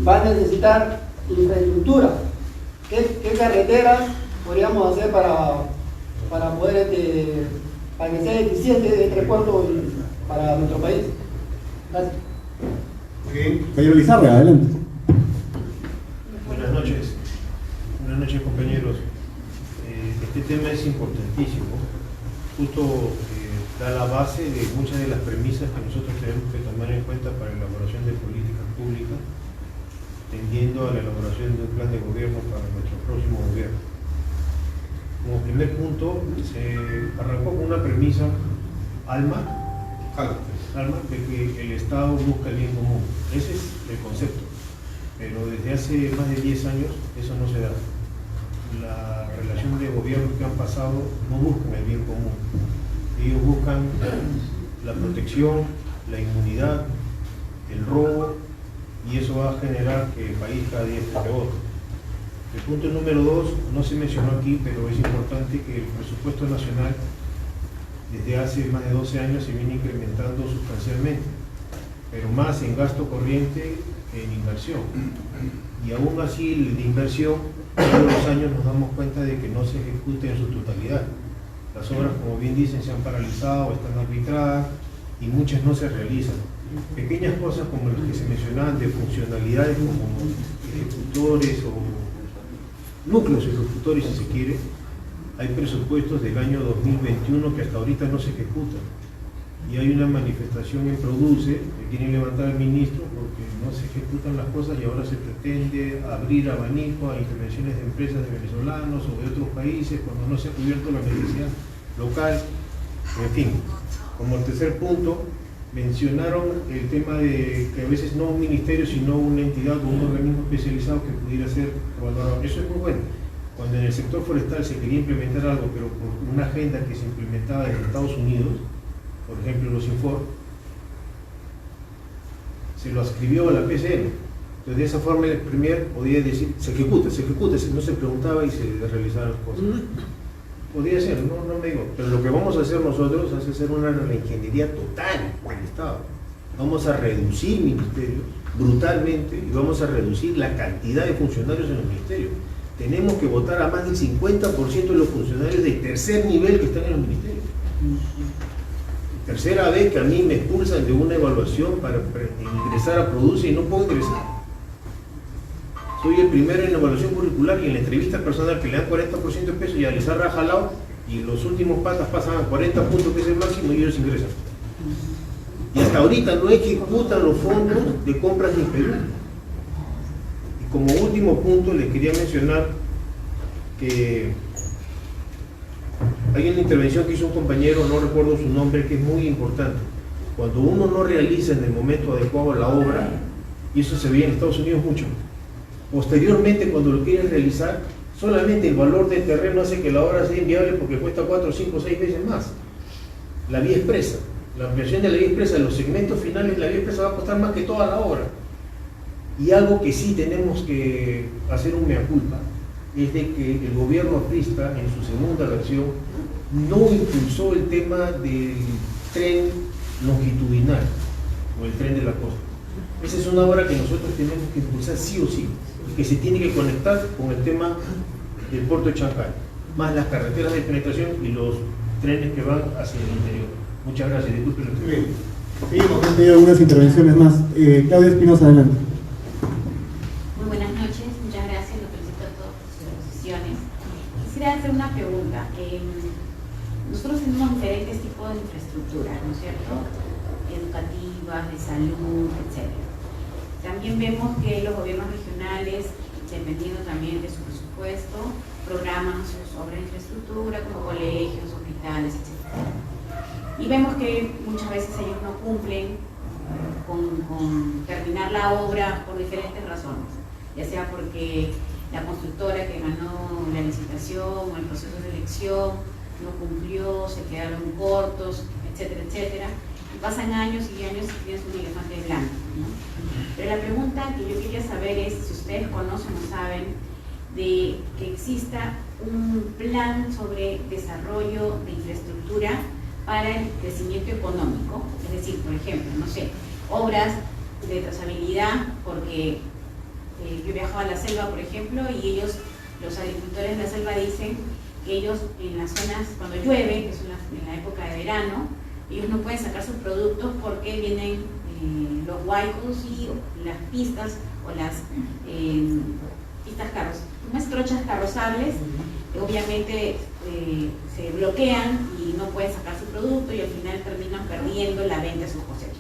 va a necesitar infraestructura. ¿Qué carreteras podríamos hacer para poder para que sea eficiente este puerto para nuestro país? Gracias. Compañero Lizarra, adelante. Buenas noches compañeros. Este tema es importantísimo, justo da la base de muchas de las premisas que nosotros tenemos que tomar en cuenta para la elaboración de políticas públicas, tendiendo a la elaboración de un plan de gobierno para nuestro próximo gobierno. Como primer punto, se arrancó con una premisa alma, de que el Estado busca el bien común. Ese es el concepto, pero desde hace más de 10 años eso no se da. La relación de gobiernos que han pasado no buscan el bien común. Ellos buscan la protección, la inmunidad, el robo, y eso va a generar que el país cada día esté peor. El punto número 2, no se mencionó aquí, pero es importante que el presupuesto nacional desde hace más de 12 años se viene incrementando sustancialmente, pero más en gasto corriente que en inversión. Y aún así, el de inversión, todos los años nos damos cuenta de que no se ejecute en su totalidad. Las obras, como bien dicen, se han paralizado, están arbitradas y muchas no se realizan. Pequeñas cosas como las que se mencionaban de funcionalidades como ejecutores o núcleos ejecutores, si se quiere, hay presupuestos del año 2021 que hasta ahorita no se ejecutan. Y hay una manifestación en Produce que quieren levantar al ministro porque no se ejecutan las cosas y ahora se pretende abrir abanico a intervenciones de empresas de venezolanos o de otros países cuando no se ha cubierto la necesidad local. En fin, como el tercer punto, mencionaron el tema de que a veces no un ministerio sino una entidad o un organismo especializado que pudiera ser evaluado. Eso es muy bueno. Cuando en el sector forestal se quería implementar algo, pero por una agenda que se implementaba en Estados Unidos, por ejemplo los Infor, se lo ascribió a la PCM. Entonces de esa forma el Premier podía decir, se ejecuta, no se preguntaba y se realizaban las cosas. Podría ser, no me digo, pero lo que vamos a hacer nosotros es hacer una reingeniería total del Estado. Vamos a reducir ministerios brutalmente y vamos a reducir la cantidad de funcionarios en los ministerios. Tenemos que votar a más del 50% de los funcionarios de tercer nivel que están en los ministerios. Tercera vez que a mí me expulsan de una evaluación para ingresar a Produce y no puedo ingresar. Soy el primero en la evaluación curricular y en la entrevista personal que le dan 40% de peso y a Lizarra ha jalado y los últimos patas pasan a 40 puntos, que es el máximo, y ellos ingresan. Y hasta ahorita no ejecutan los fondos de compras en Perú. Y como último punto les quería mencionar que hay una intervención que hizo un compañero, no recuerdo su nombre, que es muy importante. Cuando uno no realiza en el momento adecuado la obra, y eso se ve en Estados Unidos mucho, posteriormente cuando lo quieren realizar, Solamente el valor del terreno hace que la obra sea inviable porque cuesta 4, 5, 6 veces más. La vía expresa, la ampliación de la vía expresa, los segmentos finales de la vía expresa va a costar más que toda la obra. Y algo que sí tenemos que hacer un mea culpa es de que el gobierno aprista en su segunda versión no impulsó el tema del tren longitudinal o el tren de la costa. Esa es una obra que nosotros tenemos que impulsar sí o sí, y que se tiene que conectar con el tema del puerto de Chancay, más las carreteras de penetración y los trenes que van hacia el interior. Muchas gracias, disculpen. Muy bien. Seguimos, han tenido algunas intervenciones más. Claudia Espinosa, adelante. Muy buenas noches, muchas gracias, lo felicito a todos por sus exposiciones. Quisiera hacer una pregunta. Nosotros tenemos diferentes tipos de infraestructura, ¿no es cierto? Educativas, de salud, etc. También vemos que los gobiernos regionales, dependiendo también de su presupuesto, programan sus obras de infraestructura como colegios, hospitales, etc. Y vemos que muchas veces ellos no cumplen con terminar la obra por diferentes razones, ya sea porque la constructora que ganó la licitación o el proceso de elección no cumplió, se quedaron cortos, etcétera, etcétera. Y pasan años y años y tienes un elefante blanco, ¿no? Pero la pregunta que yo quería saber es si ustedes conocen o saben de que exista un plan sobre desarrollo de infraestructura para el crecimiento económico, es decir, por ejemplo, no sé, obras de trazabilidad, porque yo viajaba a la selva, por ejemplo, y ellos, los agricultores de la selva dicen que ellos en las zonas, cuando llueve, que es en la época de verano, ellos no pueden sacar sus productos porque vienen los huaicos y las pistas o las trochas carrozables, obviamente se bloquean y no pueden sacar su producto y al final terminan perdiendo la venta de sus cosechas.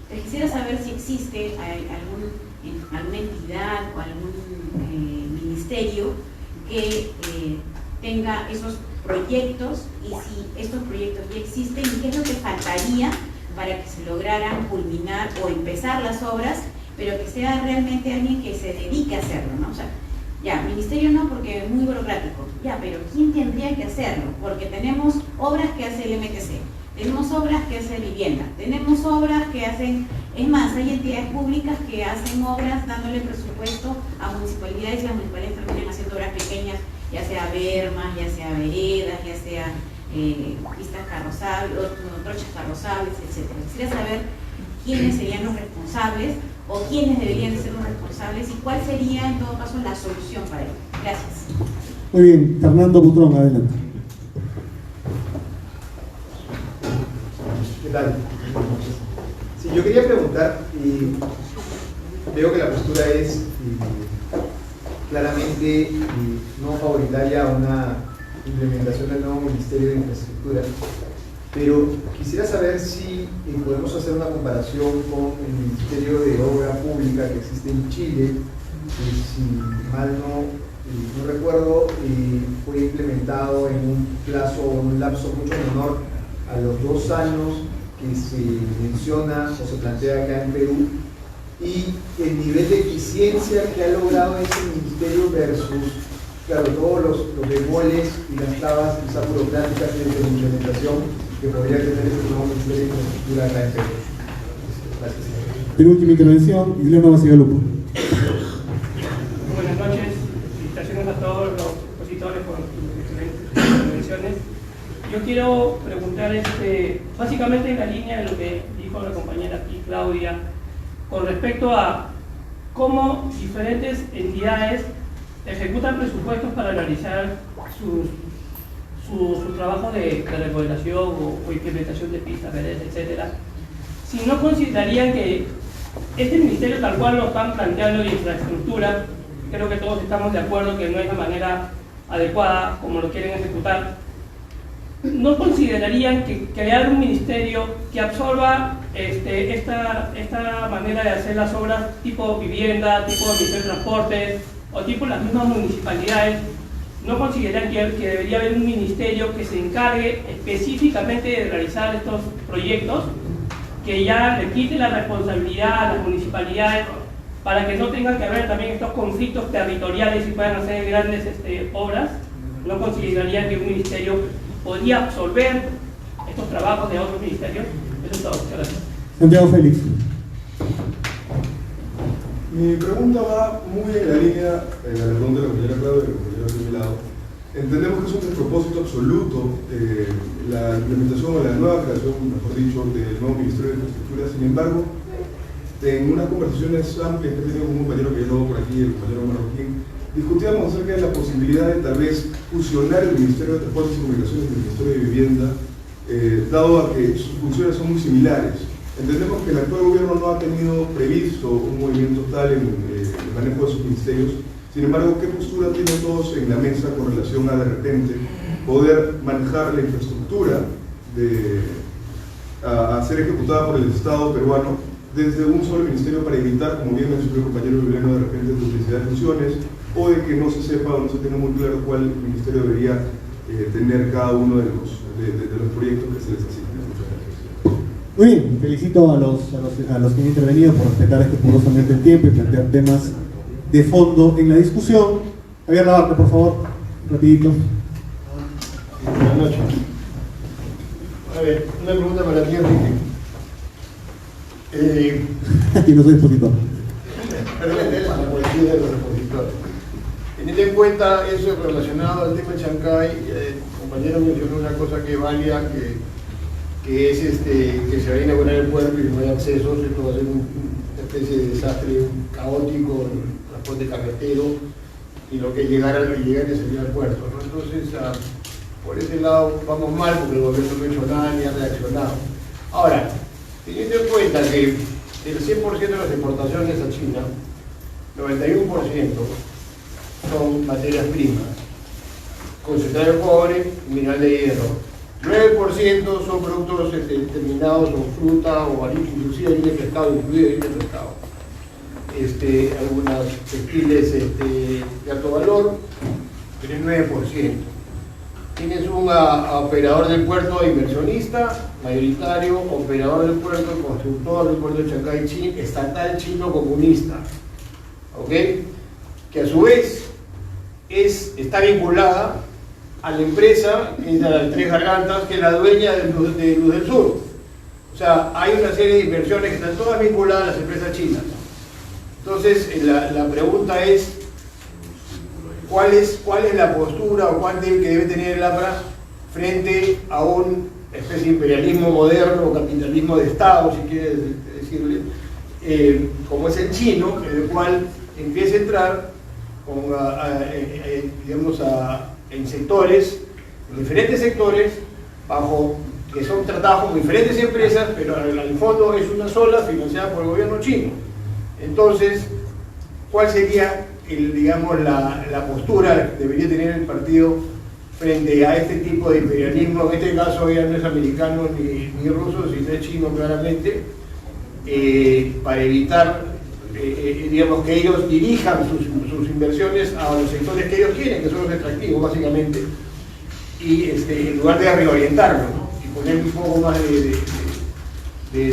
Entonces quisiera saber si existe alguna entidad o algún ministerio que tenga esos proyectos y si estos proyectos ya existen y qué es lo que faltaría para que se lograran culminar o empezar las obras, pero que sea realmente alguien que se dedique a hacerlo, ¿no? O sea, ya, ministerio no porque es muy burocrático, ya, pero ¿quién tendría que hacerlo? Porque tenemos obras que hace el MTC, tenemos obras que hace Vivienda, tenemos obras que hacen, es más, hay entidades públicas que hacen obras dándole presupuesto a municipalidades y las municipalidades terminan haciendo obras pequeñas, ya sea bermas, ya sea veredas, ya sea pistas carrozables, trochas carrozables, etc. Quisiera saber quiénes serían los responsables o quiénes deberían ser los responsables y cuál sería en todo caso la solución para ello. Gracias. Muy bien, Fernando Butrón, adelante. ¿Qué tal? Sí, yo quería preguntar, veo que la postura es claramente no favoritaria a una implementación del nuevo Ministerio de Infraestructura, pero quisiera saber si podemos hacer una comparación con el Ministerio de Obra Pública que existe en Chile, que si mal no recuerdo, fue implementado en un plazo o un lapso mucho menor a los 2 años que se menciona o se plantea acá en Perú, y el nivel de eficiencia que ha logrado ese ministerio versus, claro, todos los bemoles y las trabas quizá burocráticas de la implementación que podría tener este nuevo ministerio de infraestructura acá en Perú. Gracias. Penúltima intervención, Guillermo Bacigalupo. Buenas noches, felicitaciones a todos los expositores por sus excelentes intervenciones. Yo quiero preguntar, básicamente en la línea de lo que dijo la compañera aquí, Claudia, con respecto a cómo diferentes entidades ejecutan presupuestos para realizar sus trabajos de remodelación o implementación de pistas, veredas, etc. Si no considerarían que este ministerio, tal cual lo están planteando de infraestructura, creo que todos estamos de acuerdo que no es la manera adecuada como lo quieren ejecutar, ¿no considerarían que crear un ministerio que absorba esta manera de hacer las obras tipo vivienda, tipo ministerio de transportes o tipo las mismas municipalidades? ¿No consideran que debería haber un ministerio que se encargue específicamente de realizar estos proyectos, que ya le quite la responsabilidad a las municipalidades para que no tengan que haber también estos conflictos territoriales y puedan hacer grandes obras? ¿No considerarían que un ministerio podría absorber estos trabajos de otros ministerios? Eso es todo. Muchas gracias. Santiago Félix. Mi pregunta va muy en la línea de la pregunta de la compañera Claudia y la compañera de mi lado. Entendemos que es un despropósito absoluto la implementación o la nueva creación, mejor dicho, del nuevo Ministerio de Infraestructura. Sin embargo, en unas conversaciones amplias que he tenido con un compañero que ya estuvo por aquí, el compañero Marroquín, discutíamos acerca de la posibilidad de tal vez fusionar el Ministerio de Transportes y Comunicaciones y el Ministerio de Vivienda, dado a que sus funciones son muy similares. Entendemos que el actual gobierno no ha tenido previsto un movimiento tal en el manejo de sus ministerios. Sin embargo, ¿qué postura tienen todos en la mesa con relación a de repente poder manejar la infraestructura a ser ejecutada por el Estado peruano desde un solo ministerio para evitar, como bien mencionó el compañero Juliano, de repente duplicidad de funciones, o de que no se sepa o no se tenga muy claro cuál ministerio debería tener cada uno de los proyectos que se les asignan? Muy bien, felicito a los que han intervenido por respetar escrupulosamente el tiempo y plantear temas de fondo en la discusión. Javier Labarca, por favor, rapidito. Buenas noches. A ver, una pregunta para ti, Enrique. Aquí no soy expositor. Para cualquiera de los expositores. Teniendo en cuenta eso relacionado al tema de Chancay, el compañero mencionó una cosa que es válida, que es que se va a inaugurar el puerto y no hay accesos. Esto va a ser una especie de desastre caótico, el transporte carretero y lo que llegar y salir al puerto, ¿no? Entonces, por ese lado vamos mal porque el gobierno no ha hecho nada ni ha reaccionado. Ahora, teniendo en cuenta que el 100% de las exportaciones a China, 91% son materias primas, concentrado de cobre y mineral de hierro. 9% son productos terminados con fruta o inclusive harina de pescado, algunas textiles de alto valor, pero el 9%. Tienes un operador del puerto inversionista, mayoritario, operador del puerto, constructor del puerto de Chancay, estatal chino comunista, ¿ok? Que a su vez está vinculada a la empresa, que es la Tres Gargantas, que es la dueña de Luz del Sur. O sea, hay una serie de inversiones que están todas vinculadas a las empresas chinas. Entonces, la pregunta es, ¿cuál es la postura o cuál que debe tener el APRA frente a una especie de imperialismo moderno o capitalismo de Estado, si quieres decirle, como es el chino, en el cual empieza a entrar en sectores, en diferentes sectores, que son tratados como diferentes empresas, pero al fondo es una sola financiada por el gobierno chino. Entonces, ¿cuál sería la postura que debería tener el partido frente a este tipo de imperialismo? En este caso ya no es americano ni ruso, sino es chino claramente, para evitar que ellos dirijan sus inversiones a los sectores que ellos quieren, que son los extractivos básicamente, y en lugar de reorientarlo, ¿no? Y poner un poco más de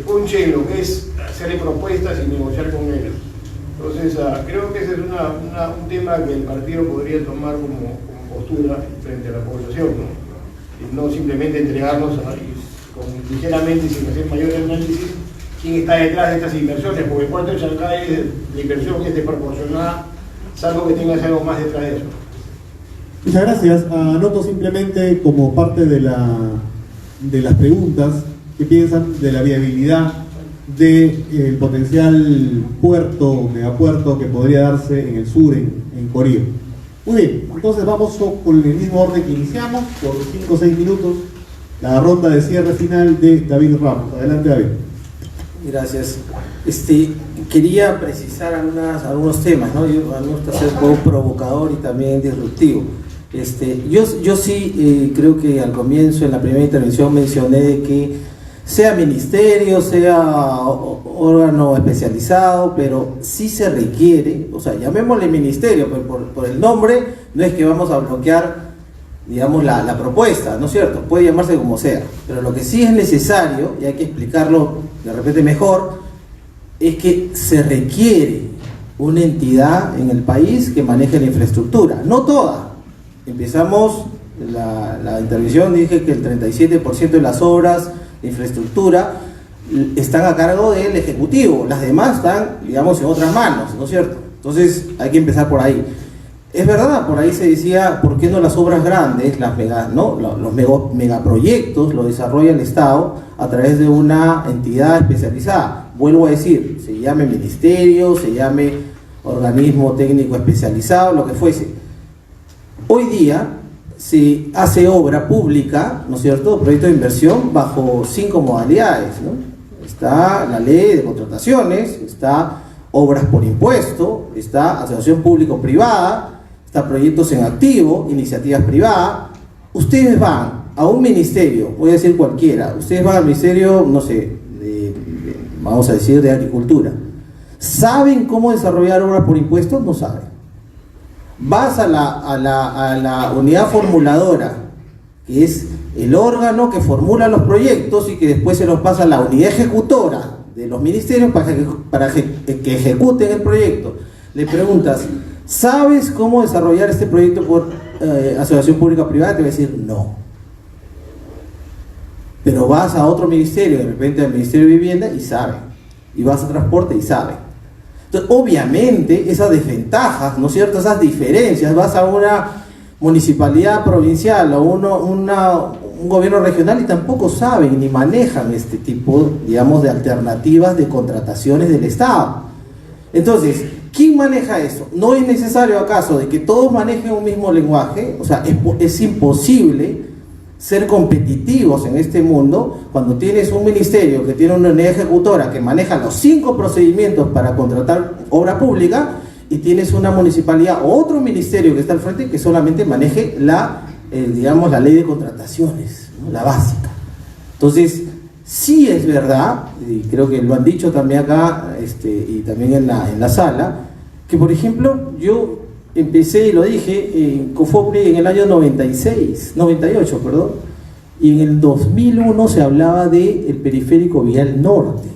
punche en lo que es hacerle propuestas y negociar con ellos. Entonces, creo que ese es un tema que el partido podría tomar como postura frente a la población, ¿no? Y no simplemente entregarnos ligeramente, sin hacer mayor análisis, quién está detrás de estas inversiones, porque el puerto de Chancay, la inversión es desproporcionada, salvo que tengas algo más detrás de eso. Muchas gracias. Anoto simplemente como parte de las preguntas que piensan de la viabilidad del potencial puerto o megapuerto que podría darse en el sur, en Corío. Muy bien, entonces vamos con el mismo orden que iniciamos, por 5 o 6 minutos, la ronda de cierre final de David Ramos. Adelante, David. Gracias. Quería precisar algunos temas, ¿no? Yo me gusta ser un poco provocador y también disruptivo. Yo sí creo que al comienzo, en la primera intervención, mencioné de que sea ministerio, sea órgano especializado, pero sí se requiere, o sea, llamémosle ministerio, pero por el nombre no es que vamos a bloquear, digamos, la propuesta, ¿no es cierto? Puede llamarse como sea, pero lo que sí es necesario, y hay que explicarlo de repente mejor, es que se requiere una entidad en el país que maneje la infraestructura, no toda. Empezamos la intervención, dije que el 37% de las obras de infraestructura están a cargo del Ejecutivo, las demás están, digamos, en otras manos, ¿no es cierto? Entonces hay que empezar por ahí. Es verdad, por ahí se decía, ¿por qué no las obras grandes, los megaproyectos los desarrolla el Estado a través de una entidad especializada? Vuelvo a decir, se llame ministerio, se llame organismo técnico especializado, lo que fuese. Hoy día se hace obra pública, ¿no es cierto?, proyecto de inversión bajo 5 modalidades, ¿no? Está la ley de contrataciones, está obras por impuesto, está asociación público-privada, está proyectos en activo, iniciativas privadas. Ustedes van a un ministerio, voy a decir cualquiera, ustedes van al ministerio, no sé, vamos a decir de Agricultura. ¿Saben cómo desarrollar obras por impuestos? No saben. Vas a la unidad formuladora, que es el órgano que formula los proyectos y que después se los pasa a la unidad ejecutora de los ministerios para que ejecuten el proyecto. Le preguntas, ¿sabes cómo desarrollar este proyecto por asociación pública-privada? Te va a decir no. Pero vas a otro ministerio, de repente al Ministerio de Vivienda, y sabe. Y vas a Transporte y sabe. Entonces, obviamente, esas desventajas, ¿no es cierto?, esas diferencias, vas a una municipalidad provincial o un gobierno regional y tampoco saben ni manejan este tipo, digamos, de alternativas de contrataciones del Estado. Entonces, ¿quién maneja eso? ¿No es necesario acaso de que todos manejen un mismo lenguaje? O sea, es imposible ser competitivos en este mundo cuando tienes un ministerio que tiene una unidad ejecutora que maneja los 5 procedimientos para contratar obra pública y tienes una municipalidad o otro ministerio que está al frente que solamente maneje digamos, la ley de contrataciones, ¿no?, la básica. Entonces, sí es verdad, y creo que lo han dicho también acá y también en la sala, que por ejemplo yo empecé, y lo dije, en COFOPRI en el año 98, perdón, y en el 2001 se hablaba del periférico vial norte.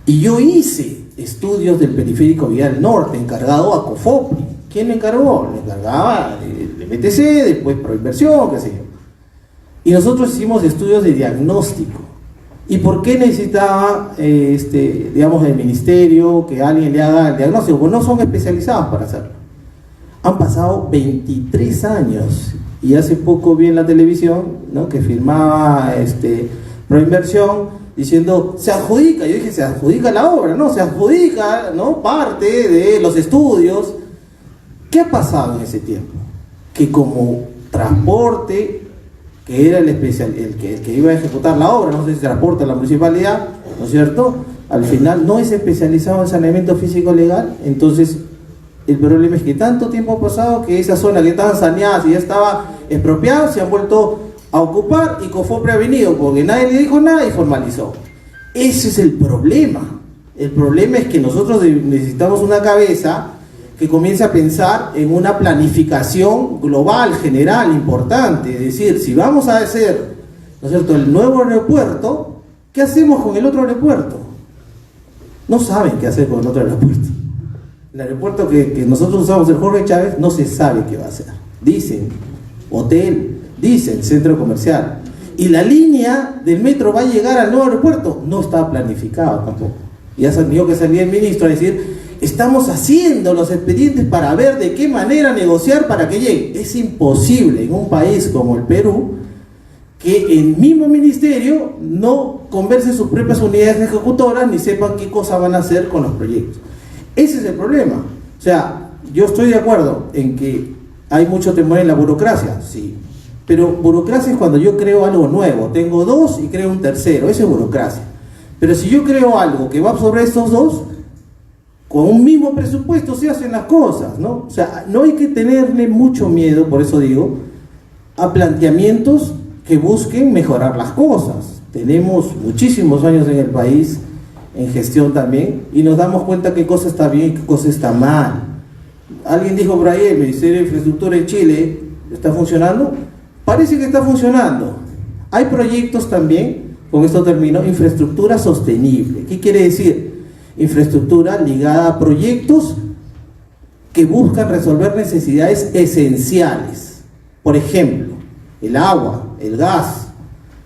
Y yo hice estudios del periférico vial norte, encargado a COFOPRI. ¿Quién me encargó? Le encargaba el MTC, después Proinversión, qué sé yo. Y nosotros hicimos estudios de diagnóstico. ¿Y por qué necesitaba, digamos, el ministerio que alguien le haga el diagnóstico? Porque no son especializados para hacerlo. Han pasado 23 años y hace poco vi en la televisión, ¿no?, que firmaba Proinversión diciendo, se adjudica. Yo dije, se adjudica la obra, no, se adjudica, ¿no?, parte de los estudios. ¿Qué ha pasado en ese tiempo? Que como Transporte, que era el que iba a ejecutar la obra, no sé si Transporte a la municipalidad, ¿no es cierto?, al final no es especializado en saneamiento físico legal. Entonces el problema es que tanto tiempo ha pasado que esa zona que estaba saneada y ya estaba expropiada se han vuelto a ocupar y COFOPRI ha venido porque nadie le dijo nada y formalizó. Ese es el problema. El problema es que nosotros necesitamos una cabeza que comience a pensar en una planificación global, general, importante. Es decir, si vamos a hacer, ¿no es cierto?, el nuevo aeropuerto, ¿qué hacemos con el otro aeropuerto? No saben qué hacer con el otro aeropuerto. El aeropuerto que nosotros usamos, el Jorge Chávez, no se sabe qué va a hacer. Dicen hotel, dicen centro comercial. Y la línea del metro va a llegar al nuevo aeropuerto, no está planificado tampoco. Y ha tenido que salir el ministro a decir, estamos haciendo los expedientes para ver de qué manera negociar para que llegue. Es imposible en un país como el Perú que el mismo ministerio no converse sus propias unidades ejecutoras ni sepan qué cosa van a hacer con los proyectos. Ese es el problema. O sea, yo estoy de acuerdo en que hay mucho temor en la burocracia, sí. Pero burocracia es cuando yo creo algo nuevo. Tengo 2 y creo un tercero. Eso es burocracia. Pero si yo creo algo que va sobre estos 2, con un mismo presupuesto se hacen las cosas, ¿no? O sea, no hay que tenerle mucho miedo, por eso digo, a planteamientos que busquen mejorar las cosas. Tenemos muchísimos años en el país, en gestión también, y nos damos cuenta qué cosa está bien y qué cosa está mal. Alguien dijo por ahí, el Ministerio de Infraestructura en Chile, ¿está funcionando? Parece que está funcionando. Hay proyectos también con esto termino, infraestructura sostenible. ¿Qué quiere decir? Infraestructura ligada a proyectos que buscan resolver necesidades esenciales. Por ejemplo, el agua, el gas,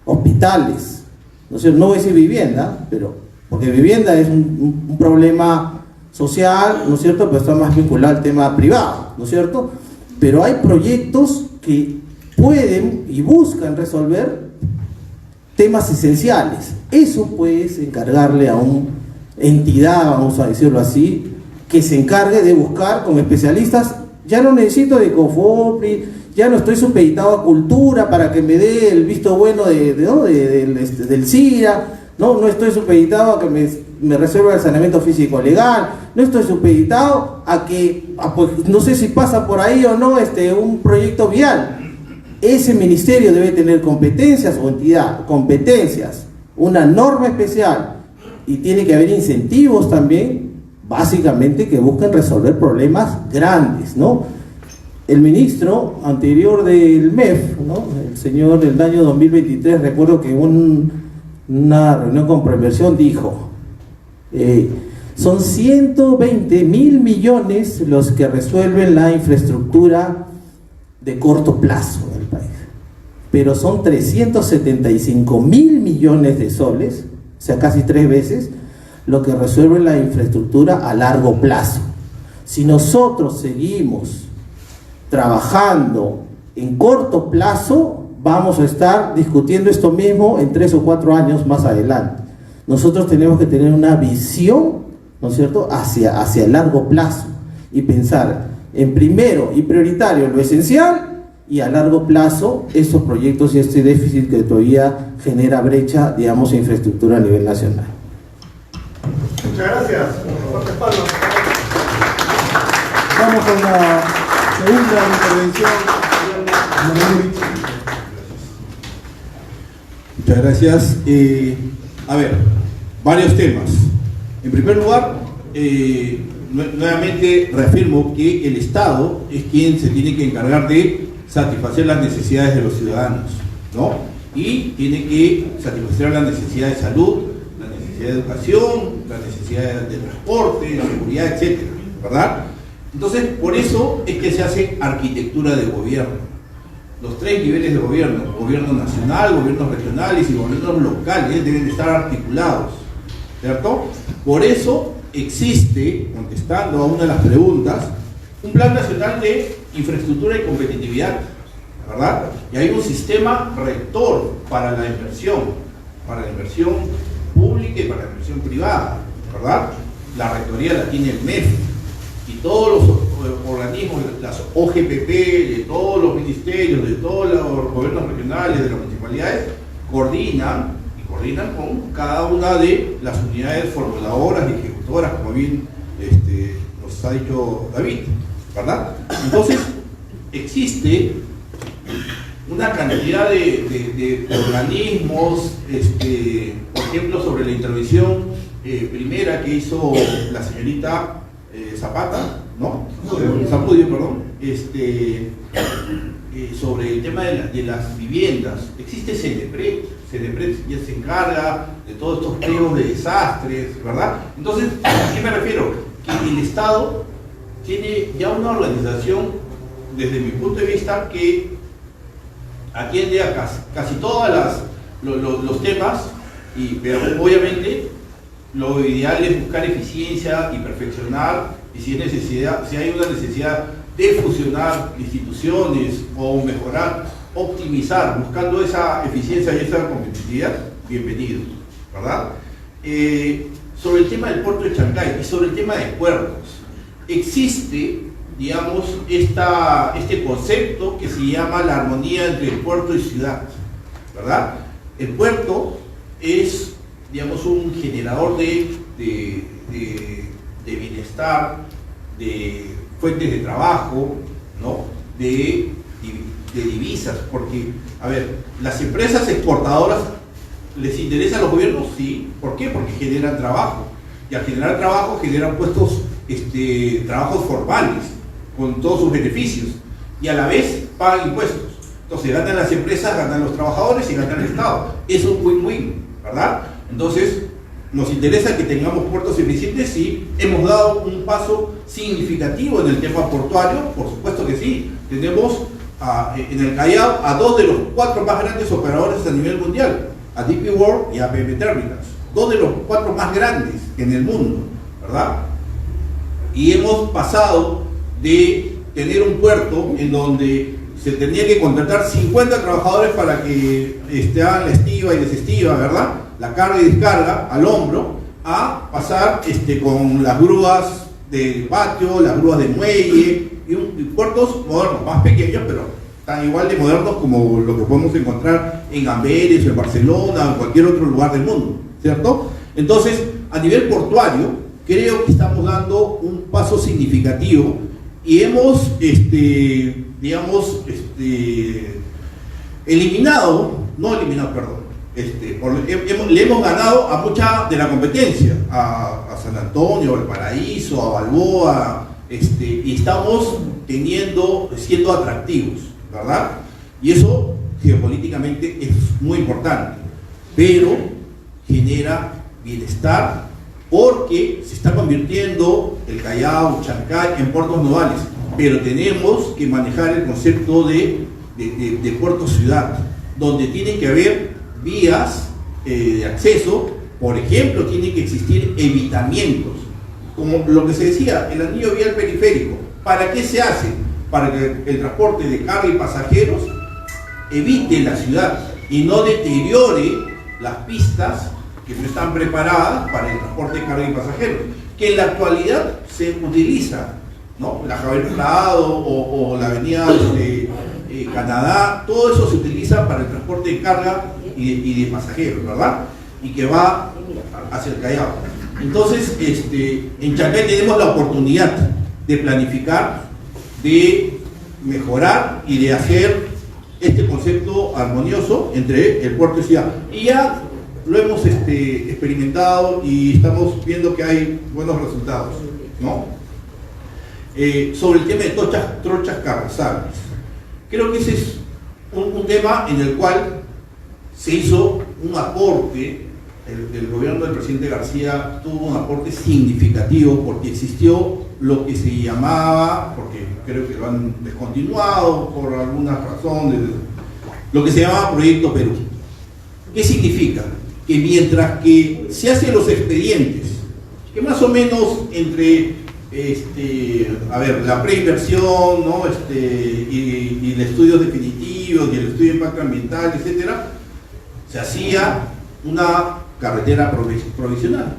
hospitales. No sé, no voy a decir vivienda, pero porque vivienda es un problema social, ¿no es cierto? Pero está más vinculado al tema privado, ¿no es cierto? Pero hay proyectos que pueden y buscan resolver temas esenciales. Eso puedes encargarle a una entidad, vamos a decirlo así, que se encargue de buscar con especialistas. Ya no necesito de COFOPRI, ya no estoy supeditado a cultura para que me dé el visto bueno del CIRA, no estoy supeditado a que me resuelva el saneamiento físico legal, no estoy supeditado a que, pues, no sé si pasa por ahí o no un proyecto vial. Ese ministerio debe tener competencias o entidad, competencias, una norma especial, y tiene que haber incentivos también, básicamente, que busquen resolver problemas grandes, ¿no? El ministro anterior del MEF, ¿no? El señor del año 2023, recuerdo que una reunión con Proinversión dijo, son 120.000 millones los que resuelven la infraestructura de corto plazo del país, pero son 375.000 millones de soles, o sea, casi 3 veces lo que resuelve la infraestructura a largo plazo. Si nosotros seguimos trabajando en corto plazo, vamos a estar discutiendo esto mismo en 3 o 4 años más adelante. Nosotros tenemos que tener una visión, ¿no es cierto?, hacia el largo plazo y pensar en primero y prioritario lo esencial, y a largo plazo estos proyectos y este déficit que todavía genera brecha, digamos, en infraestructura a nivel nacional. Muchas gracias. Fuertes palmas. Vamos con la segunda intervención. Muchas gracias. A ver, varios temas. En primer lugar, nuevamente reafirmo que el Estado es quien se tiene que encargar de satisfacer las necesidades de los ciudadanos, ¿no? Y tiene que satisfacer las necesidades de salud, la necesidad de educación, la necesidad de transporte, de seguridad, etcétera, ¿verdad? Entonces, por eso es que se hace arquitectura de gobierno. Los 3 niveles de gobierno, gobierno nacional, gobiernos regionales y gobiernos locales, deben estar articulados, ¿cierto? Por eso existe, contestando a una de las preguntas, un plan nacional de infraestructura y competitividad, ¿verdad? Y hay un sistema rector para la inversión pública y para la inversión privada, ¿verdad? La rectoría la tiene el MEF, y todos los organismos, las OGPP, de todos los ministerios, de todos los gobiernos regionales, de las municipalidades, coordinan con cada una de las unidades formuladoras y ejecutoras, como bien nos ha dicho David, ¿verdad? Entonces, existe una cantidad de organismos, por ejemplo, sobre la intervención primera que hizo la señorita Zapata, ¿no? Zamudio, perdón, sobre el tema de las viviendas. Existe CEDEPRED ya se encarga de todos estos pliegos de desastres, ¿verdad? Entonces, ¿a qué me refiero? Que el Estado tiene ya una organización, desde mi punto de vista, que atiende a casi todos los temas, pero obviamente lo ideal es buscar eficiencia y perfeccionar, y si hay una necesidad de fusionar instituciones o mejorar, optimizar, buscando esa eficiencia y esa competitividad, bienvenido, ¿verdad? Sobre el tema del puerto de Chancay y sobre el tema de puertos, existe, digamos, este concepto que se llama la armonía entre el puerto y ciudad, ¿verdad? El puerto es, digamos, un generador de bienestar, de fuentes de trabajo, ¿no? De divisas, porque, a ver, las empresas exportadoras, ¿les interesa a los gobiernos? Sí. ¿Por qué? Porque generan trabajo, y al generar trabajo generan puestos, trabajos formales, con todos sus beneficios, y a la vez pagan impuestos. Entonces ganan las empresas, ganan los trabajadores y gana el Estado. Es un win-win, ¿verdad? Entonces, nos interesa que tengamos puertos eficientes y hemos dado un paso significativo en el tema portuario, por supuesto que sí. Tenemos en el Callao a 2 de los 4 más grandes operadores a nivel mundial, a DP World y a APM Terminals, 2 de los 4 más grandes en el mundo, ¿verdad? Y hemos pasado de tener un puerto en donde se tenía que contratar 50 trabajadores para que hagan la estiva y desestiva, ¿verdad? La carga y descarga al hombro, a pasar con las grúas de patio, las grúas de muelle, y puertos modernos, más pequeños, pero tan igual de modernos como lo que podemos encontrar en Amberes, o en Barcelona, o en cualquier otro lugar del mundo, ¿cierto? Entonces, a nivel portuario, creo que estamos dando un paso significativo y hemos, le hemos ganado a mucha de la competencia, a San Antonio, al Paraíso, a Balboa, y estamos siendo atractivos, ¿verdad? Y eso geopolíticamente es muy importante, pero genera bienestar porque se está convirtiendo el Callao, Chancay en puertos nodales, pero tenemos que manejar el concepto de puerto ciudad, donde tiene que haber vías de acceso. Por ejemplo, tiene que existir evitamientos, como lo que se decía, el anillo vial periférico. ¿Para qué se hace? Para que el transporte de carga y pasajeros evite la ciudad y no deteriore las pistas que no están preparadas para el transporte de carga y pasajeros, que en la actualidad se utiliza, ¿no? La Javier Prado o la avenida Canadá, todo eso se utiliza para el transporte de carga y de pasajeros, ¿verdad? Y que va hacia el Callao. Entonces, en Chancay tenemos la oportunidad de planificar, de mejorar y de hacer este concepto armonioso entre el puerto y ciudad. Y ya lo hemos experimentado y estamos viendo que hay buenos resultados, ¿no? Sobre el tema de trochas carrozables, creo que ese es un tema en el cual se hizo un aporte. El gobierno del presidente García tuvo un aporte significativo porque existió lo que se llamaba, porque creo que lo han descontinuado por alguna razón, lo que se llamaba Proyecto Perú. ¿Qué significa? Que mientras que se hacen los expedientes, que más o menos entre la preinversión, ¿no? y el estudio definitivo y el estudio de impacto ambiental, etcétera, se hacía una carretera provisional,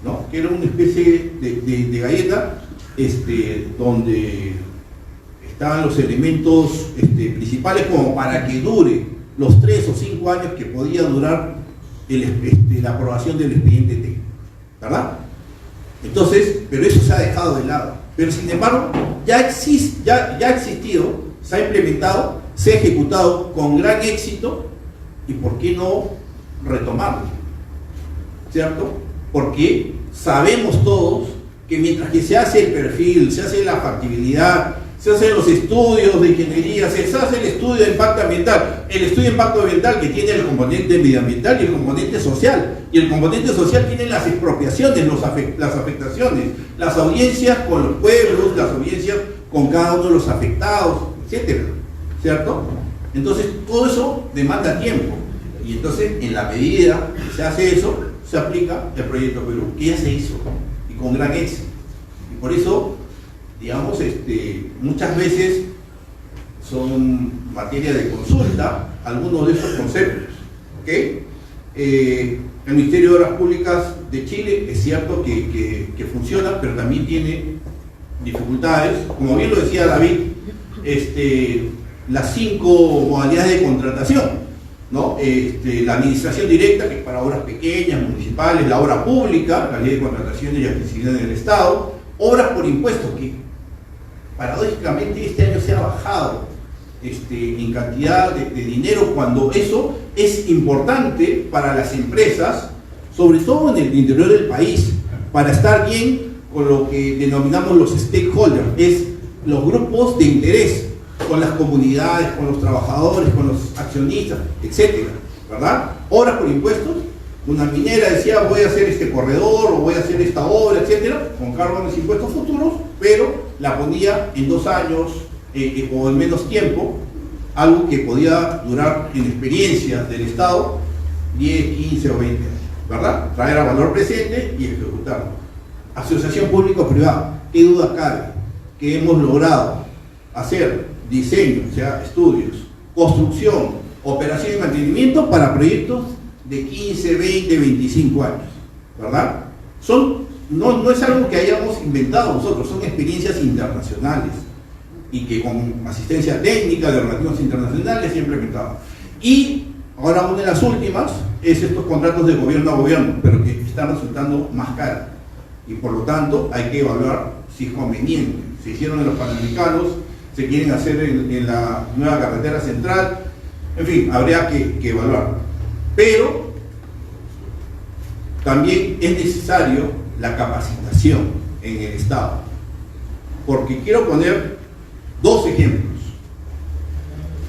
¿no? Que era una especie de galleta donde estaban los elementos principales como para que dure los 3 o 5 años que podía durar la aprobación del expediente técnico, ¿verdad? Entonces, pero eso se ha dejado de lado. Pero sin embargo, ya ha existido, se ha implementado, se ha ejecutado con gran éxito, y ¿por qué no retomarlo? ¿Cierto? Porque sabemos todos que mientras que se hace el perfil, se hace la factibilidad, se hacen los estudios de ingeniería, se hace el estudio de impacto ambiental, el estudio de impacto ambiental que tiene el componente medioambiental y el componente social, y el componente social tiene las expropiaciones, las afectaciones, las audiencias con los pueblos, las audiencias con cada uno de los afectados, etcétera, ¿cierto? Entonces todo eso demanda tiempo, y entonces en la medida que se hace eso, se aplica el Proyecto Perú, que ya se hizo, y con gran éxito. Y por eso, digamos, muchas veces son materia de consulta algunos de esos conceptos, ¿ok? El Ministerio de Obras Públicas de Chile es cierto que funciona, pero también tiene dificultades, como bien lo decía David, las 5 modalidades de contratación, ¿no? La administración directa, que es para obras pequeñas, municipales, la obra pública, la ley de contrataciones y adquisiciones del Estado, obras por impuestos, que paradójicamente este año se ha bajado en cantidad de dinero, cuando eso es importante para las empresas, sobre todo en el interior del país, para estar bien con lo que denominamos los stakeholders, es los grupos de interés, con las comunidades, con los trabajadores, con los accionistas, etcétera, ¿verdad? Obras por impuestos Una minera decía, voy a hacer este corredor o voy a hacer esta obra, etcétera, con cargo en los impuestos futuros, pero la ponía en 2 años o en menos tiempo, algo que podía durar en experiencia del Estado 10, 15 o 20 años, ¿verdad? Traer a valor presente y ejecutarlo. Asociación público-privada, ¿qué duda cabe? Que hemos logrado hacer diseño, o sea, estudios, construcción, operación y mantenimiento para proyectos de 15, 20, 25 años, ¿verdad? No es algo que hayamos inventado nosotros, son experiencias internacionales y que con asistencia técnica de organismos internacionales se ha implementado. Y ahora una de las últimas es estos contratos de gobierno a gobierno, pero que están resultando más caros y por lo tanto hay que evaluar si es conveniente. Se hicieron en los Panamericanos, se quieren hacer en la nueva carretera central, en fin, habría que evaluar. Pero también es necesario la capacitación en el Estado, porque quiero poner 2 ejemplos.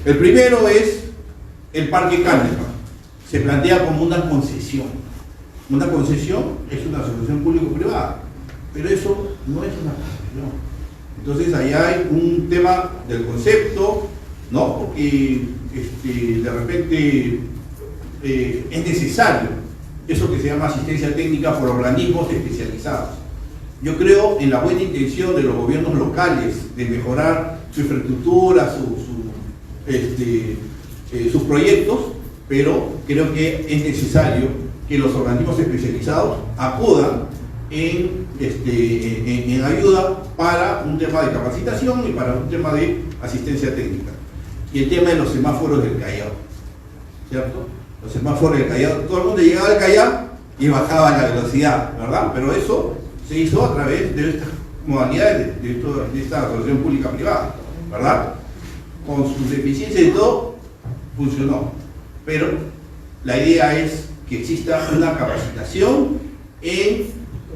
El primero es el Parque Canepa. Se plantea como una concesión. Una concesión es una asociación público-privada, pero eso no es una concesión. Entonces allá hay un tema del concepto, ¿no? Porque de repente es necesario eso que se llama asistencia técnica por organismos especializados. Yo creo en la buena intención de los gobiernos locales de mejorar su infraestructura, sus proyectos, pero creo que es necesario que los organismos especializados acudan en ayuda para un tema de capacitación y para un tema de asistencia técnica. Y el tema de los semáforos del Callao, ¿cierto? Los semáforos del Callao, todo el mundo llegaba al Callao y bajaba la velocidad, ¿verdad? Pero eso se hizo a través de estas modalidades de esta asociación pública-privada, ¿verdad? Con sus deficiencias y todo, funcionó. Pero la idea es que exista una capacitación en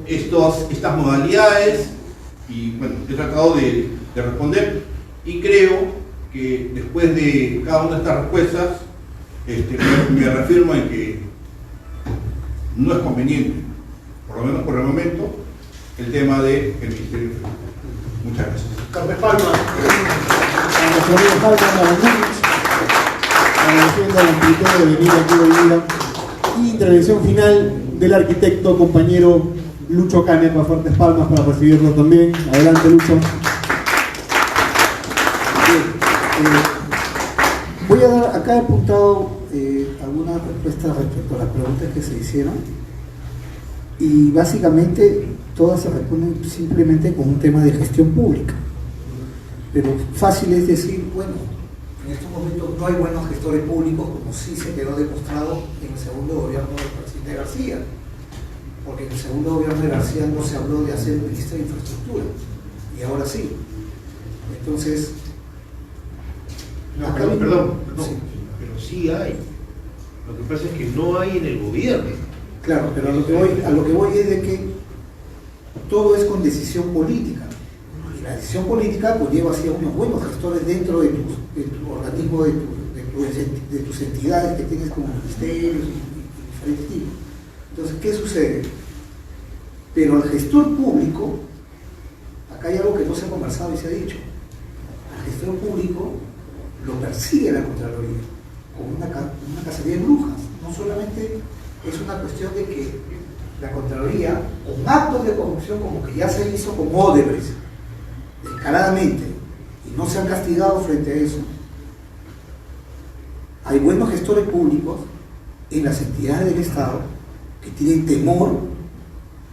estas modalidades y bueno, he tratado de responder y creo que después de cada una de estas respuestas me reafirmo en que no es conveniente, por lo menos por el momento, el tema del Ministerio de Infraestructura. Muchas gracias. Carlos Palma. Agradeciendo al escritor de venir aquí hoy día. Y intervención final del arquitecto compañero Lucho Canepa. Fuertes palmas para recibirlo también. Adelante, Lucho. Voy a dar, acá he apuntado algunas respuestas respecto a las preguntas que se hicieron y básicamente todas se responden simplemente con un tema de gestión pública. Pero fácil es decir, bueno, en estos momentos no hay buenos gestores públicos, como sí se quedó demostrado en el segundo gobierno del presidente García, porque en el segundo gobierno de García no se habló de hacer un Ministerio de Infraestructura, y ahora sí. Entonces, no, perdón, sí. Pero sí hay. Lo que pasa es que no hay en el gobierno. Claro, pero a lo que voy es de que todo es con decisión política. Y la decisión política conlleva hacia unos buenos gestores dentro de tu organismo, de tus entidades que tienes como ministerios y diferentes tipos. Entonces, ¿qué sucede? Pero al gestor público, acá hay algo que no se ha conversado y se ha dicho. Al gestor público lo persigue la Contraloría como una cacería de brujas. No solamente es una cuestión de que la Contraloría, con actos de corrupción como que ya se hizo con Odebrecht, descaradamente, y no se han castigado frente a eso, hay buenos gestores públicos en las entidades del Estado que tienen temor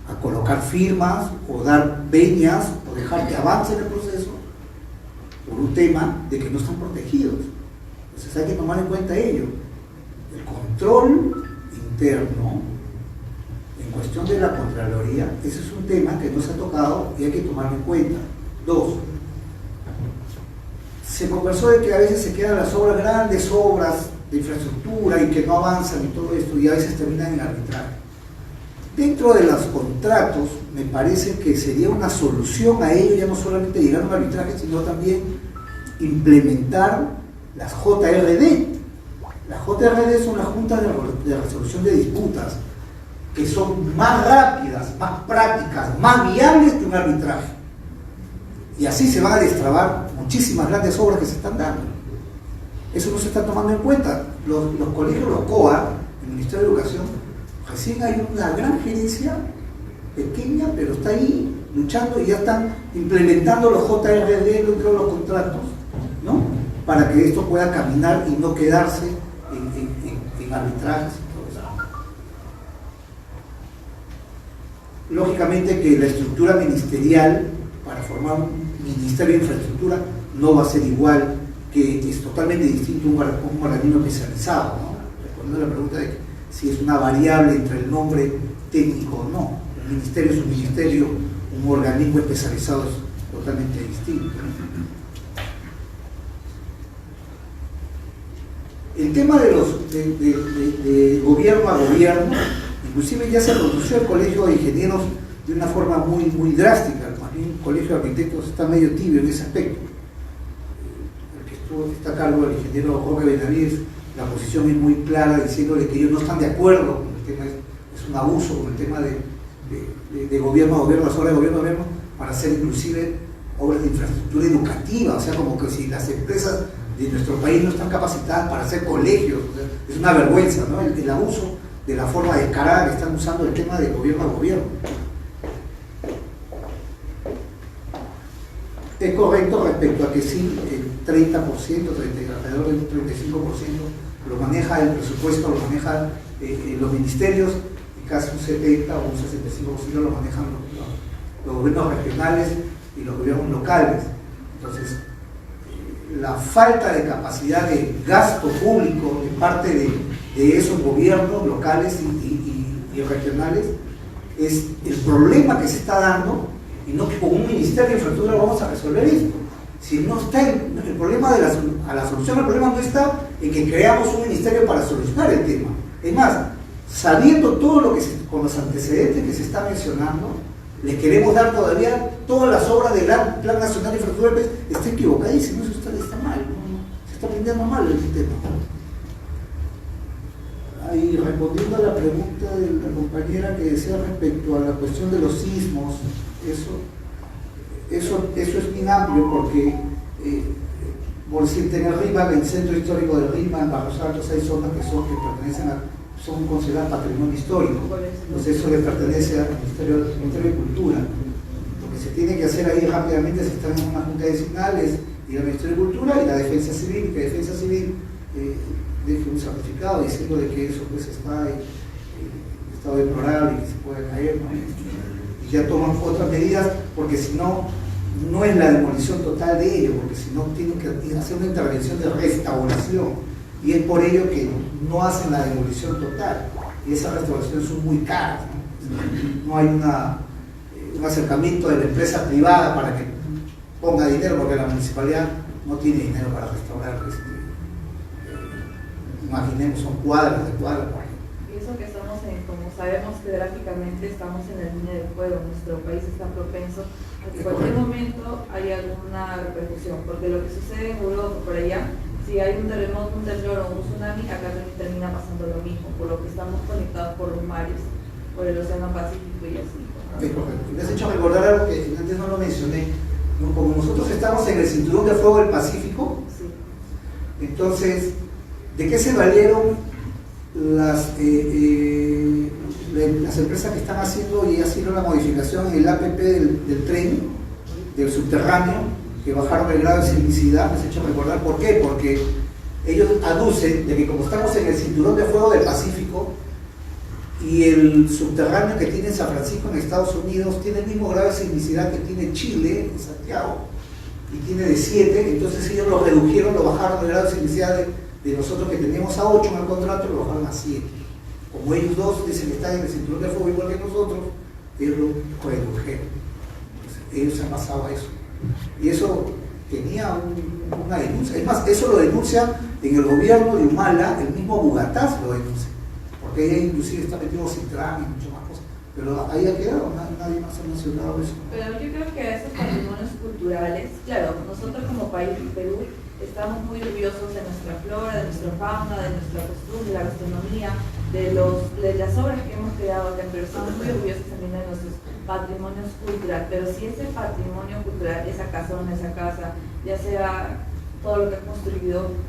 a colocar firmas o dar veñas o dejar que avance el proceso por un tema de que no están protegidos. Entonces hay que tomar en cuenta ello. El control interno en cuestión de la Contraloría, ese es un tema que no se ha tocado y hay que tomarlo en cuenta. 2. Se conversó de que a veces se quedan las obras, grandes obras de infraestructura y que no avanzan y todo esto y a veces terminan en arbitraje. Dentro de los contratos me parece que sería una solución a ello ya no solamente llegar a un arbitraje sino también implementar las JRD. Las JRD son las juntas de resolución de disputas que son más rápidas, más prácticas, más viables que un arbitraje. Y así se van a destrabar muchísimas grandes obras que se están dando. Eso no se está tomando en cuenta. Los colegios, los COA, el Ministerio de Educación, recién hay una gran gerencia pequeña, pero está ahí luchando y ya están implementando los JRD dentro de los contratos, ¿no? Para que esto pueda caminar y no quedarse en arbitrajes y todo eso. Lógicamente que la estructura ministerial para formar un Ministerio de Infraestructura no va a ser igual, que es totalmente distinto a un organismo especializado, ¿no? Respondiendo a la pregunta de si es una variable entre el nombre técnico o no. Un ministerio es un ministerio, un organismo especializado es totalmente distinto. El tema de gobierno a gobierno, inclusive ya se pronunció el Colegio de Ingenieros de una forma muy drástica. Más bien el Colegio de Arquitectos está medio tibio en ese aspecto. El que está a cargo del ingeniero Jorge Benavides, la posición es muy clara, diciéndole que ellos no están de acuerdo con el tema, es un abuso con el tema de gobierno a gobierno, las obras de gobierno a gobierno, para hacer inclusive obras de infraestructura educativa, o sea, como que si las empresas de nuestro país no están capacitadas para hacer colegios, o sea, es una vergüenza, ¿no? El abuso de la forma descarada que están usando el tema de gobierno a gobierno. Es correcto respecto a que sí, el 30%, alrededor del 35% lo maneja el presupuesto, lo manejan los ministerios, y casi un 70 o un 65% lo manejan los gobiernos regionales y los gobiernos locales. Entonces, la falta de capacidad de gasto público de parte de esos gobiernos locales y regionales es el problema que se está dando, y no que con un Ministerio de Infraestructura vamos a resolver esto. Si no está el problema a la solución, el problema no está en que creamos un ministerio para solucionar el tema. Es más, sabiendo todo lo que con los antecedentes que se está mencionando, les queremos dar todavía todas las obras del Plan Nacional de Infraestructura del país. Está equivocadísimo, eso está mal, se está aprendiendo mal el tema. Y respondiendo a la pregunta de la compañera que decía respecto a la cuestión de los sismos, eso es bien amplio, porque por decirte, en el RIMAC, en el centro histórico del RIMAC, en Barros Altos, hay zonas que son consideradas patrimonio histórico. Entonces eso le pertenece al Ministerio de Cultura. Lo que se tiene que hacer ahí rápidamente es estar en una junta de vecinales y el Ministerio de Cultura y la Defensa Civil, y que Defensa Civil deje un certificado diciendo de que eso pues está en estado deplorable y que se puede caer, ¿no? Y ya toman otras medidas, porque si no, no es la demolición total de ello, porque si no tienen que hacer una intervención de restauración, y es por ello que no hacen la demolición total, y esas restauraciones son muy caras, ¿no? No hay un acercamiento de la empresa privada para que ponga dinero, porque la municipalidad no tiene dinero para restaurar. Imaginemos, son cuadras de cuadras. Y eso que estamos como sabemos que gráficamente estamos en la línea de fuego, nuestro país está propenso a que en cualquier momento haya alguna repercusión, porque lo que sucede en Europa, por allá, si hay un terremoto, un temblor o un tsunami, acá también termina pasando lo mismo, por lo que estamos conectados por los mares, por el Océano Pacífico y así. Es correcto. Me has hecho recordar algo que antes no lo mencioné. Como nosotros estamos en el cinturón de fuego del Pacífico, sí. Entonces, ¿de qué se valieron las empresas que están haciendo y haciendo la modificación en el APP del tren, del subterráneo, que bajaron el grado de sismicidad? Me has hecho recordar por qué, porque ellos aducen de que como estamos en el cinturón de fuego del Pacífico y el subterráneo que tiene San Francisco en Estados Unidos tiene el mismo grado de sismicidad que tiene Chile en Santiago, y tiene de 7, entonces ellos lo redujeron, lo bajaron el grado de sismicidad de nosotros que teníamos a 8 en el contrato, lo bajaron a 7. Como ellos dos dicen que están en el cinturón de fuego igual que nosotros, ellos lo redujeron. Ellos se han pasado a eso. Y eso tenía una denuncia. Es más, eso lo denuncia en el gobierno de Humala, el mismo Bugatás lo denuncia. Porque ella inclusive está metido Citrán y muchas más cosas. Pero ahí ha quedado, nadie más ha mencionado eso. Pero yo creo que esos patrimonios culturales, claro, nosotros como país, Perú, estamos muy orgullosos de nuestra flora, de nuestra fauna, de nuestra costumbre, de la gastronomía, de las obras que hemos creado acá, pero estamos muy orgullosos también de nuestros patrimonios culturales. Pero si ese patrimonio cultural, esa casona, esa casa, ya sea todo lo que ha construido,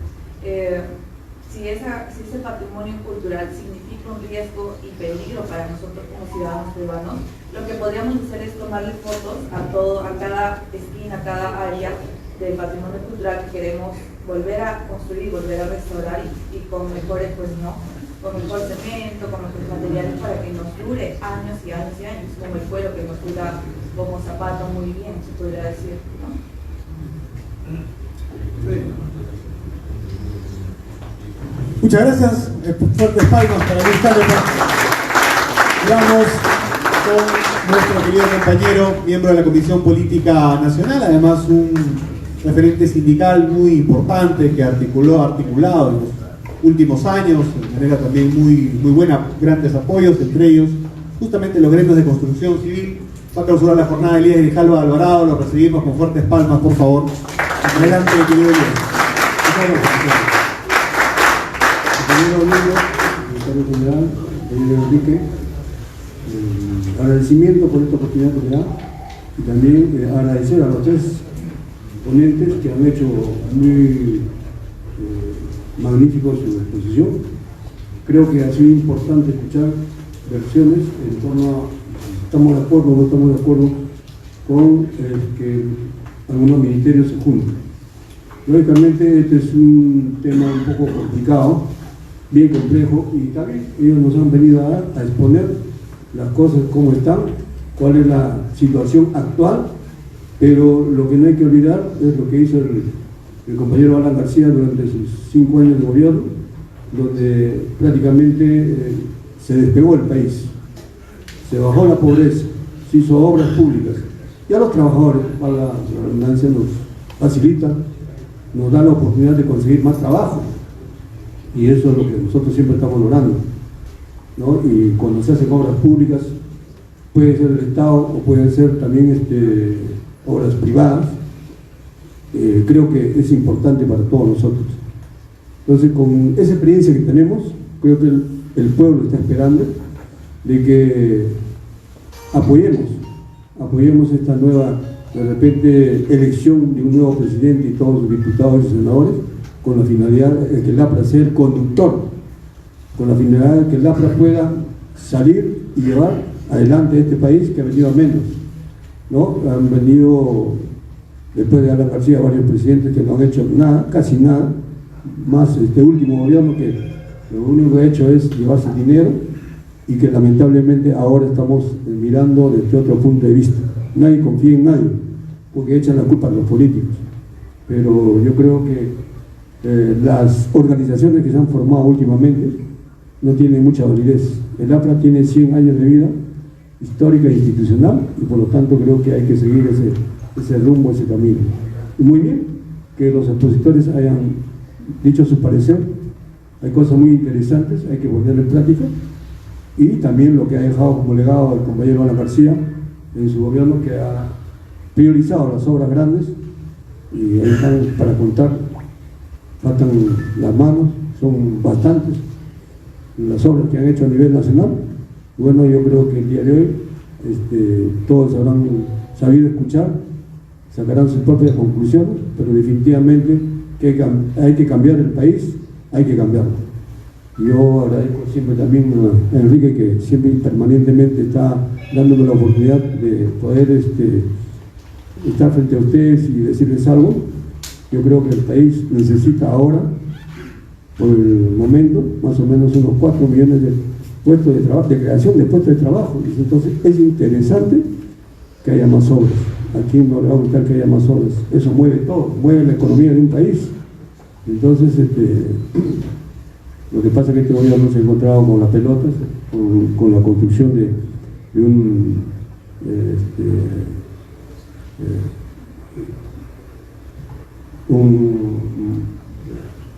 si ese patrimonio cultural significa un riesgo y peligro para nosotros como ciudadanos peruanos, lo que podríamos hacer es tomarle fotos a cada esquina, a cada área del patrimonio cultural que queremos volver a construir, volver a restaurar y con mejores, pues no, con mejor cemento, con mejores materiales para que nos dure años y años y años, como el cuero que nos dura como zapato muy bien, se podría decir, ¿no? Sí. Muchas gracias, fuertes palmas para Luis Táleva. Vamos con nuestro querido compañero, miembro de la Comisión Política Nacional, además un referente sindical muy importante que ha articulado en los últimos años, de manera también muy buena, grandes apoyos, entre ellos justamente los gremios de construcción civil. Va a clausurar la jornada de Elías Grijalva Alvarado, lo recibimos con fuertes palmas, por favor. Adelante, querido Elías. Compañero Lilo, secretario general, Elías Enrique, agradecimiento por esta oportunidad que me da y también agradecer a los tres ponentes que han hecho muy magnífico su exposición. Creo que ha sido importante escuchar versiones en torno a si estamos de acuerdo o no estamos de acuerdo con que algunos ministerios se junten. Lógicamente este es un tema un poco complicado, bien complejo, y también ellos nos han venido a exponer las cosas como están, cuál es la situación actual, pero lo que no hay que olvidar es lo que hizo el compañero Alan García durante sus 5 años de gobierno, donde prácticamente se despegó el país, se bajó la pobreza, se hizo obras públicas, y a los trabajadores, para la redundancia, nos facilita, nos da la oportunidad de conseguir más trabajo, y eso es lo que nosotros siempre estamos logrando, ¿no? Y cuando se hacen obras públicas, puede ser el Estado o pueden ser también obras privadas, creo que es importante para todos nosotros. Entonces, con esa experiencia que tenemos, creo que el pueblo está esperando de que apoyemos esta nueva, de repente, elección de un nuevo presidente y todos sus diputados y senadores, con la finalidad de que el APRA sea el conductor, con la finalidad de que el APRA pueda salir y llevar adelante este país que ha venido a menos, ¿no? Han venido, después de Alan García, varios presidentes que no han hecho nada, casi nada, más este último gobierno que lo único que ha hecho es llevarse dinero y que lamentablemente ahora estamos mirando desde otro punto de vista. Nadie confía en nadie, porque echan la culpa a los políticos. Pero yo creo que las organizaciones que se han formado últimamente no tienen mucha validez. El APRA tiene 100 años de vida histórica e institucional y por lo tanto creo que hay que seguir ese rumbo, ese camino. Y muy bien que los expositores hayan dicho su parecer, hay cosas muy interesantes, hay que ponerlo en práctica, y también lo que ha dejado como legado el compañero Alan García en su gobierno, que ha priorizado las obras grandes, y ahí están para contar, faltan las manos, son bastantes las obras que han hecho a nivel nacional. Bueno, yo creo que el día de hoy todos habrán sabido escuchar, sacarán sus propias conclusiones, pero definitivamente que hay que cambiar el país, hay que cambiarlo. Yo agradezco siempre también a Enrique, que siempre permanentemente está dándome la oportunidad de poder estar frente a ustedes y decirles algo. Yo creo que el país necesita ahora, por el momento, más o menos unos 4 millones de puestos de trabajo, de creación de puestos de trabajo. Entonces es interesante que haya más obras. Aquí no le va a gustar que haya más obras. Eso mueve todo, mueve la economía de un país. Entonces, lo que pasa es que este gobierno se ha encontrado con las pelotas, con la construcción de un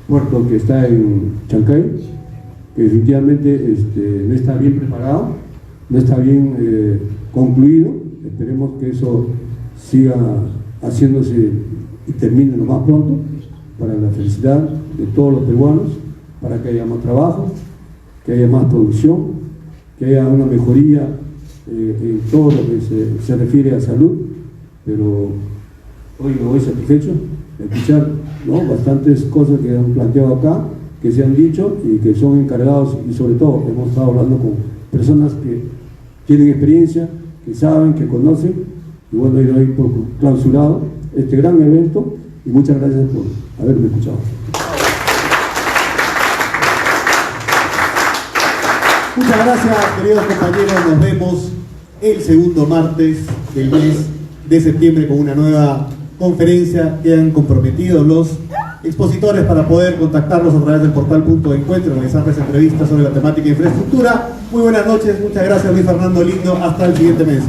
puerto que está en Chancay, que definitivamente no está bien preparado, no está bien concluido. Esperemos que eso siga haciéndose y termine lo más pronto, para la felicidad de todos los peruanos, para que haya más trabajo, que haya más producción, que haya una mejoría en todo lo que se refiere a salud. Pero hoy me voy satisfecho de escuchar, ¿no?, bastantes cosas que han planteado acá, que se han dicho y que son encargados, y sobre todo hemos estado hablando con personas que tienen experiencia, que saben, que conocen, y bueno, yo doy por clausurado este gran evento y muchas gracias por haberme escuchado. Muchas gracias, queridos compañeros. Nos vemos el segundo martes del mes de septiembre con una nueva conferencia. Quedan comprometidos los expositores para poder contactarlos a través del portal Punto de Encuentro y realizarles entrevistas sobre la temática de infraestructura. Muy buenas noches, muchas gracias Luis Fernando Lindo, hasta el siguiente mes.